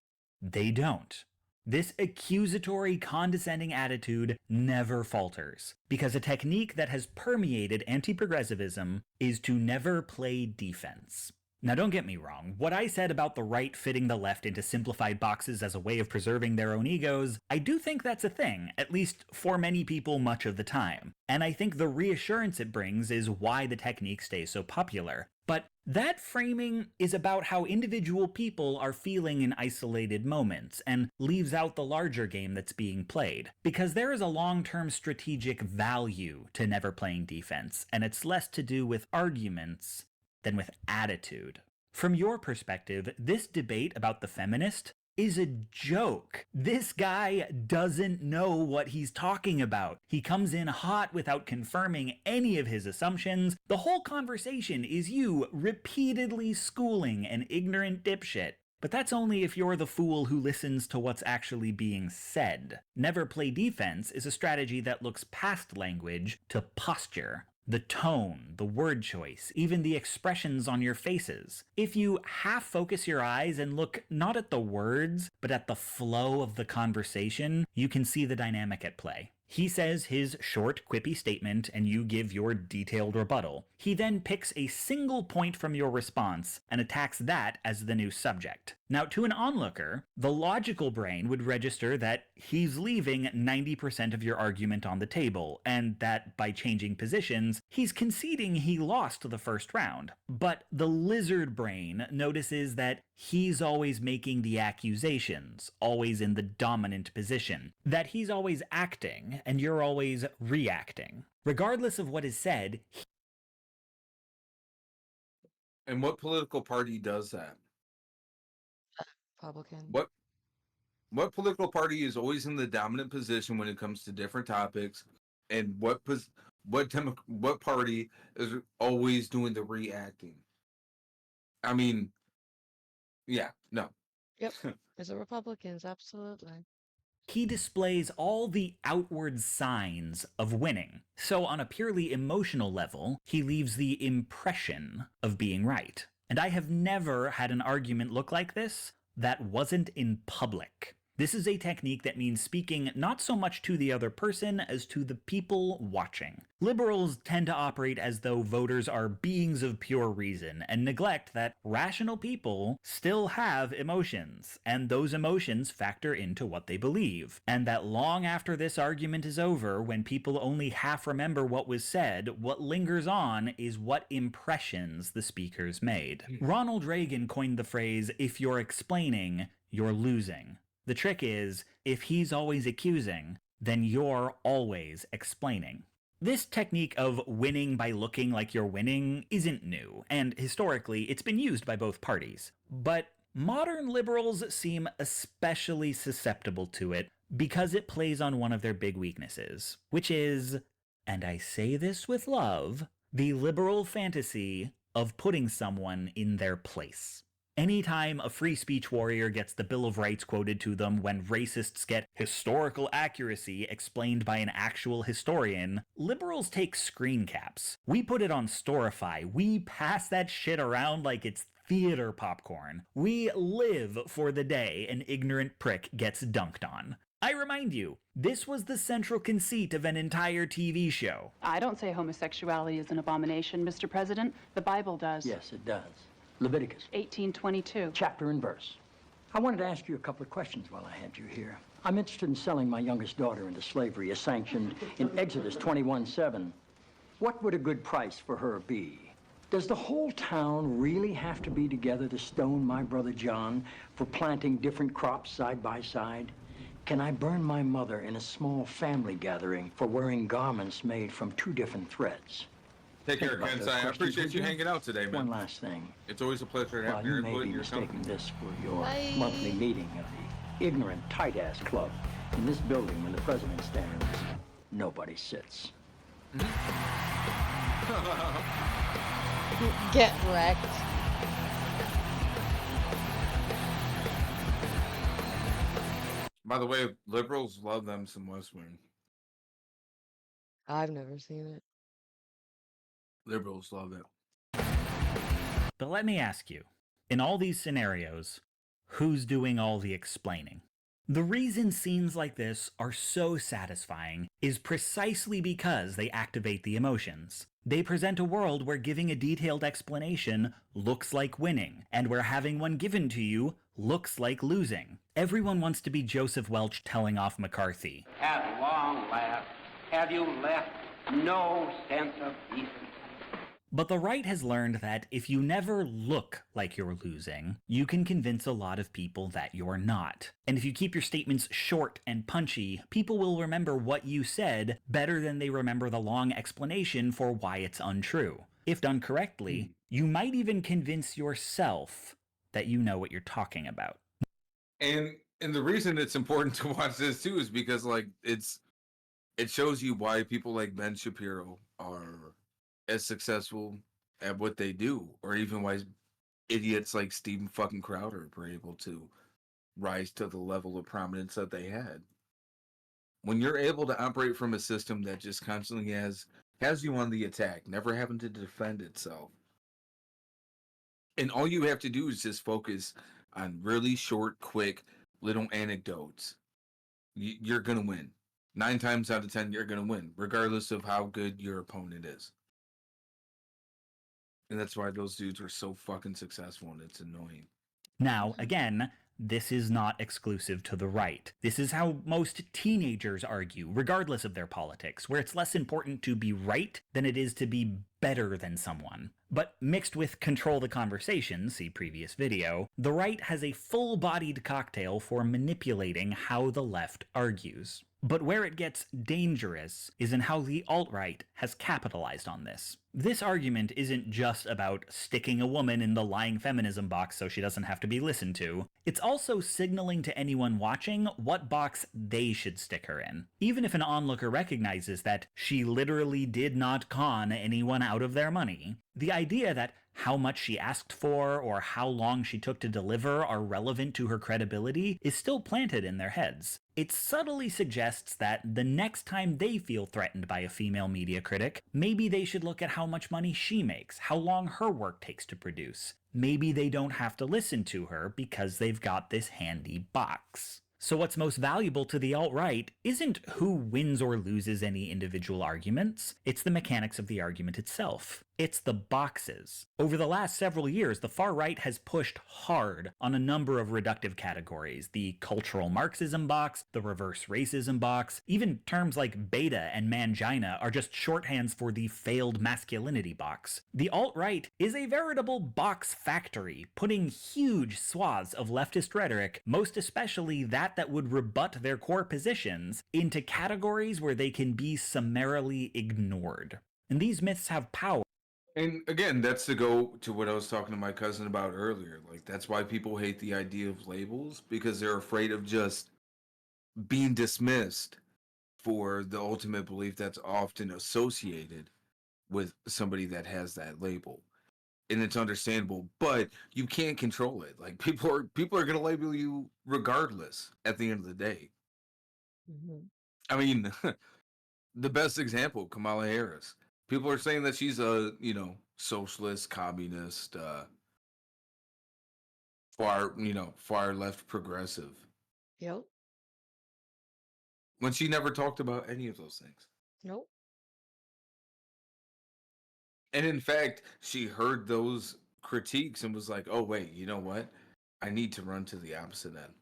They don't. This accusatory, condescending attitude never falters, because a technique that has permeated anti-progressivism is to never play defense. Now don't get me wrong, what I said about the right fitting the left into simplified boxes as a way of preserving their own egos, I do think that's a thing, at least for many people much of the time. And I think the reassurance it brings is why the technique stays so popular. But that framing is about how individual people are feeling in isolated moments, and leaves out the larger game that's being played. Because there is a long-term strategic value to never playing defense, and it's less to do with arguments than with attitude. From your perspective, this debate about the feminist is a joke. This guy doesn't know what he's talking about. He comes in hot without confirming any of his assumptions. The whole conversation is you repeatedly schooling an ignorant dipshit. But that's only if you're the fool who listens to what's actually being said. Never play defense is a strategy that looks past language to posture. The tone, the word choice, even the expressions on your faces. If you half focus your eyes and look not at the words, but at the flow of the conversation, you can see the dynamic at play. He says his short, quippy statement, and you give your detailed rebuttal. He then picks a single point from your response and attacks that as the new subject. Now, to an onlooker, the logical brain would register that he's leaving 90% of your argument on the table, and that by changing positions, he's conceding he lost the first round. But the lizard brain notices that he's always making the accusations, always in the dominant position, that he's always acting, and you're always reacting. Regardless of what is said. And what political party does that? Republican. What political party is always in the dominant position when it comes to different topics, and what party is always doing the reacting? I mean, yeah, no. Yep, it's the Republicans, absolutely. He displays all the outward signs of winning. So on a purely emotional level, he leaves the impression of being right. And I have never had an argument look like this that wasn't in public. This is a technique that means speaking not so much to the other person as to the people watching. Liberals tend to operate as though voters are beings of pure reason and neglect that rational people still have emotions, and those emotions factor into what they believe. And that long after this argument is over, when people only half remember what was said, what lingers on is what impressions the speakers made. Ronald Reagan coined the phrase, "If you're explaining, you're losing." The trick is, if he's always accusing, then you're always explaining. This technique of winning by looking like you're winning isn't new, and historically it's been used by both parties. But modern liberals seem especially susceptible to it because it plays on one of their big weaknesses, which is, and I say this with love, the liberal fantasy of putting someone in their place. Anytime a free speech warrior gets the Bill of Rights quoted to them, when racists get historical accuracy explained by an actual historian, liberals take screen caps. We put it on Storify. We pass that shit around like it's theater popcorn. We live for the day an ignorant prick gets dunked on. I remind you, this was the central conceit of an entire TV show. I don't say homosexuality is an abomination, Mr. President. The Bible does. Yes, it does. Leviticus. 18:22. Chapter and verse. I wanted to ask you a couple of questions while I had you here. I'm interested in selling my youngest daughter into slavery as sanctioned in Exodus 21:7. What would a good price for her be? Does the whole town really have to be together to stone my brother John for planting different crops side by side? Can I burn my mother in a small family gathering for wearing garments made from two different threads? Take care, about Ken. those I questions, appreciate would you you? hanging out today, man. One last thing. It's always a pleasure to While have you your may input be and your mistaking company. this for your Bye. monthly meeting of the ignorant tight-ass club, in this building when the president stands, nobody sits. Get wrecked. By the way, liberals love them some West Wing. I've never seen it. Liberals love it. But let me ask you, in all these scenarios, who's doing all the explaining? The reason scenes like this are so satisfying is precisely because they activate the emotions. They present a world where giving a detailed explanation looks like winning, and where having one given to you looks like losing. Everyone wants to be Joseph Welch telling off McCarthy. At long last, have you left no sense of decency? But the right has learned that if you never look like you're losing, you can convince a lot of people that you're not. And if you keep your statements short and punchy, people will remember what you said better than they remember the long explanation for why it's untrue. If done correctly, you might even convince yourself that you know what you're talking about. And the reason it's important to watch this too is because it shows you why people like Ben Shapiro are as successful at what they do, or even why idiots like Stephen fucking Crowder were able to rise to the level of prominence that they had. When you're able to operate from a system that just constantly has you on the attack, never having to defend itself, and all you have to do is just focus on really short, quick, little anecdotes, you're gonna win. 9 times out of 10, you're gonna win, regardless of how good your opponent is. And that's why those dudes are so fucking successful, and it's annoying. Now, again, this is not exclusive to the right. This is how most teenagers argue, regardless of their politics, where it's less important to be right than it is to be better than someone. But mixed with control the conversation, see previous video, the right has a full-bodied cocktail for manipulating how the left argues. But where it gets dangerous is in how the alt-right has capitalized on this. This argument isn't just about sticking a woman in the lying feminism box so she doesn't have to be listened to. It's also signaling to anyone watching what box they should stick her in. Even if an onlooker recognizes that she literally did not con anyone out of their money, the idea that how much she asked for or how long she took to deliver are relevant to her credibility is still planted in their heads. It subtly suggests that the next time they feel threatened by a female media critic, maybe they should look at how much money she makes, how long her work takes to produce. Maybe they don't have to listen to her because they've got this handy box. So what's most valuable to the alt-right isn't who wins or loses any individual arguments, it's the mechanics of the argument itself. It's the boxes. Over the last several years, the far right has pushed hard on a number of reductive categories. The cultural Marxism box, the reverse racism box, even terms like beta and mangina are just shorthands for the failed masculinity box. The alt-right is a veritable box factory, putting huge swaths of leftist rhetoric, most especially that would rebut their core positions, into categories where they can be summarily ignored. And these myths have power. And again, that's to go to what I was talking to my cousin about earlier. Like, that's why people hate the idea of labels, because they're afraid of just being dismissed for the ultimate belief that's often associated with somebody that has that label. and it's understandable, but you can't control it. Like people are gonna label you regardless at the end of the day. I mean, the best example, Kamala Harris. People are saying that she's a, socialist, communist, far left progressive. Yep. When she never talked about any of those things. Nope. And in fact, she heard those critiques and was like, "Oh wait, you know what? I need to run to the opposite end."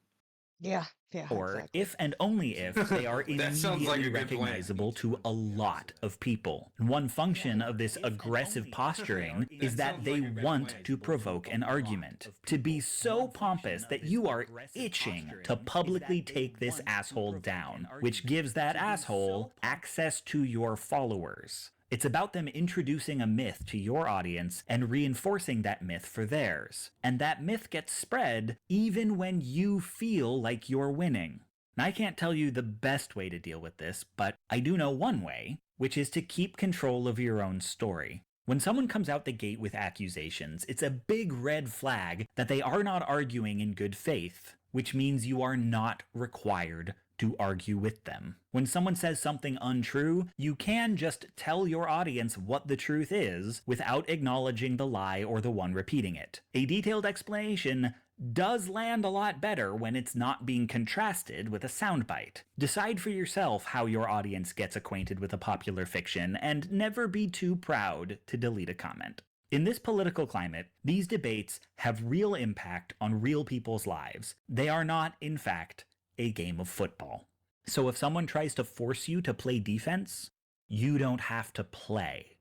Yeah. Yeah. Or Exactly. if and only if they are That sounds like immediately a good plan. recognizable to a lot of people. And one function of this aggressive posturing is that they want to provoke an argument, to be so pompous that you are itching to publicly take this asshole down, which gives that asshole access to your followers. It's about them introducing a myth to your audience and reinforcing that myth for theirs. And that myth gets spread even when you feel like you're winning. And I can't tell you the best way to deal with this, but I do know one way, which is to keep control of your own story. When someone comes out the gate with accusations, it's a big red flag that they are not arguing in good faith, which means you are not required to argue with them. When someone says something untrue, you can just tell your audience what the truth is without acknowledging the lie or the one repeating it. A detailed explanation does land a lot better when it's not being contrasted with a soundbite. Decide for yourself how your audience gets acquainted with a popular fiction, and never be too proud to delete a comment. In this political climate, these debates have real impact on real people's lives. They are not, in fact, a game of football. So if someone tries to force you to play defense, you don't have to play.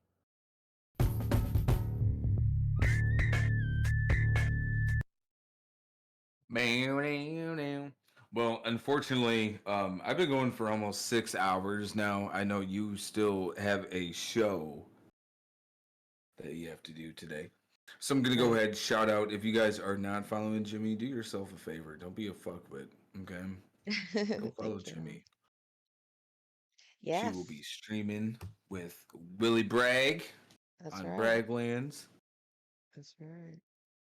Well, unfortunately, I've been going for almost 6 hours now. I know you still have a show that you have to do today. So I'm going to go ahead and shout out. If you guys are not following Jimmy, do yourself a favor. Don't be a fuckwit, okay? Go follow Thank you. Jimmy. She Yes. will be streaming with Willie Bragg That's on right. Braglands. That's right.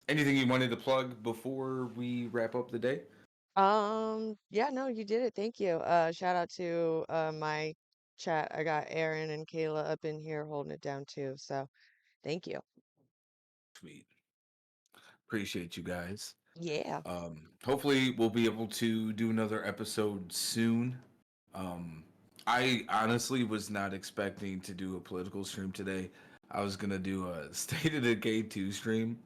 Anything you wanted to plug before we wrap up the day? Yeah, no, you did it. Thank you. Shout out to my chat. I got Aaron and Kayla up in here holding it down too. So thank you. Sweet. Appreciate you guys. Yeah. Hopefully we'll be able to do another episode soon. I honestly was not expecting to do a political stream today. I was gonna do a State of Decay 2 stream,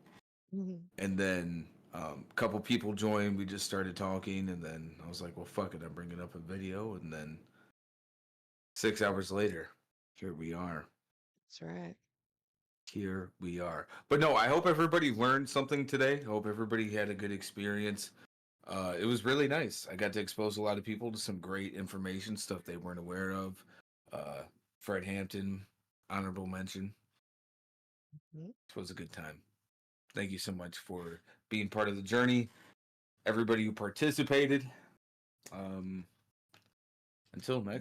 and then a couple people joined. We just started talking, and then I was like, "Well, fuck it, I'm bringing up a video." And then 6 hours later, here we are. That's right. Here we are. But no, I hope everybody learned something today. I hope everybody had a good experience. It was really nice. I got to expose a lot of people to some great information, stuff they weren't aware of. Fred Hampton, honorable mention. It was a good time. Thank you so much for being part of the journey. Everybody who participated. Until next time.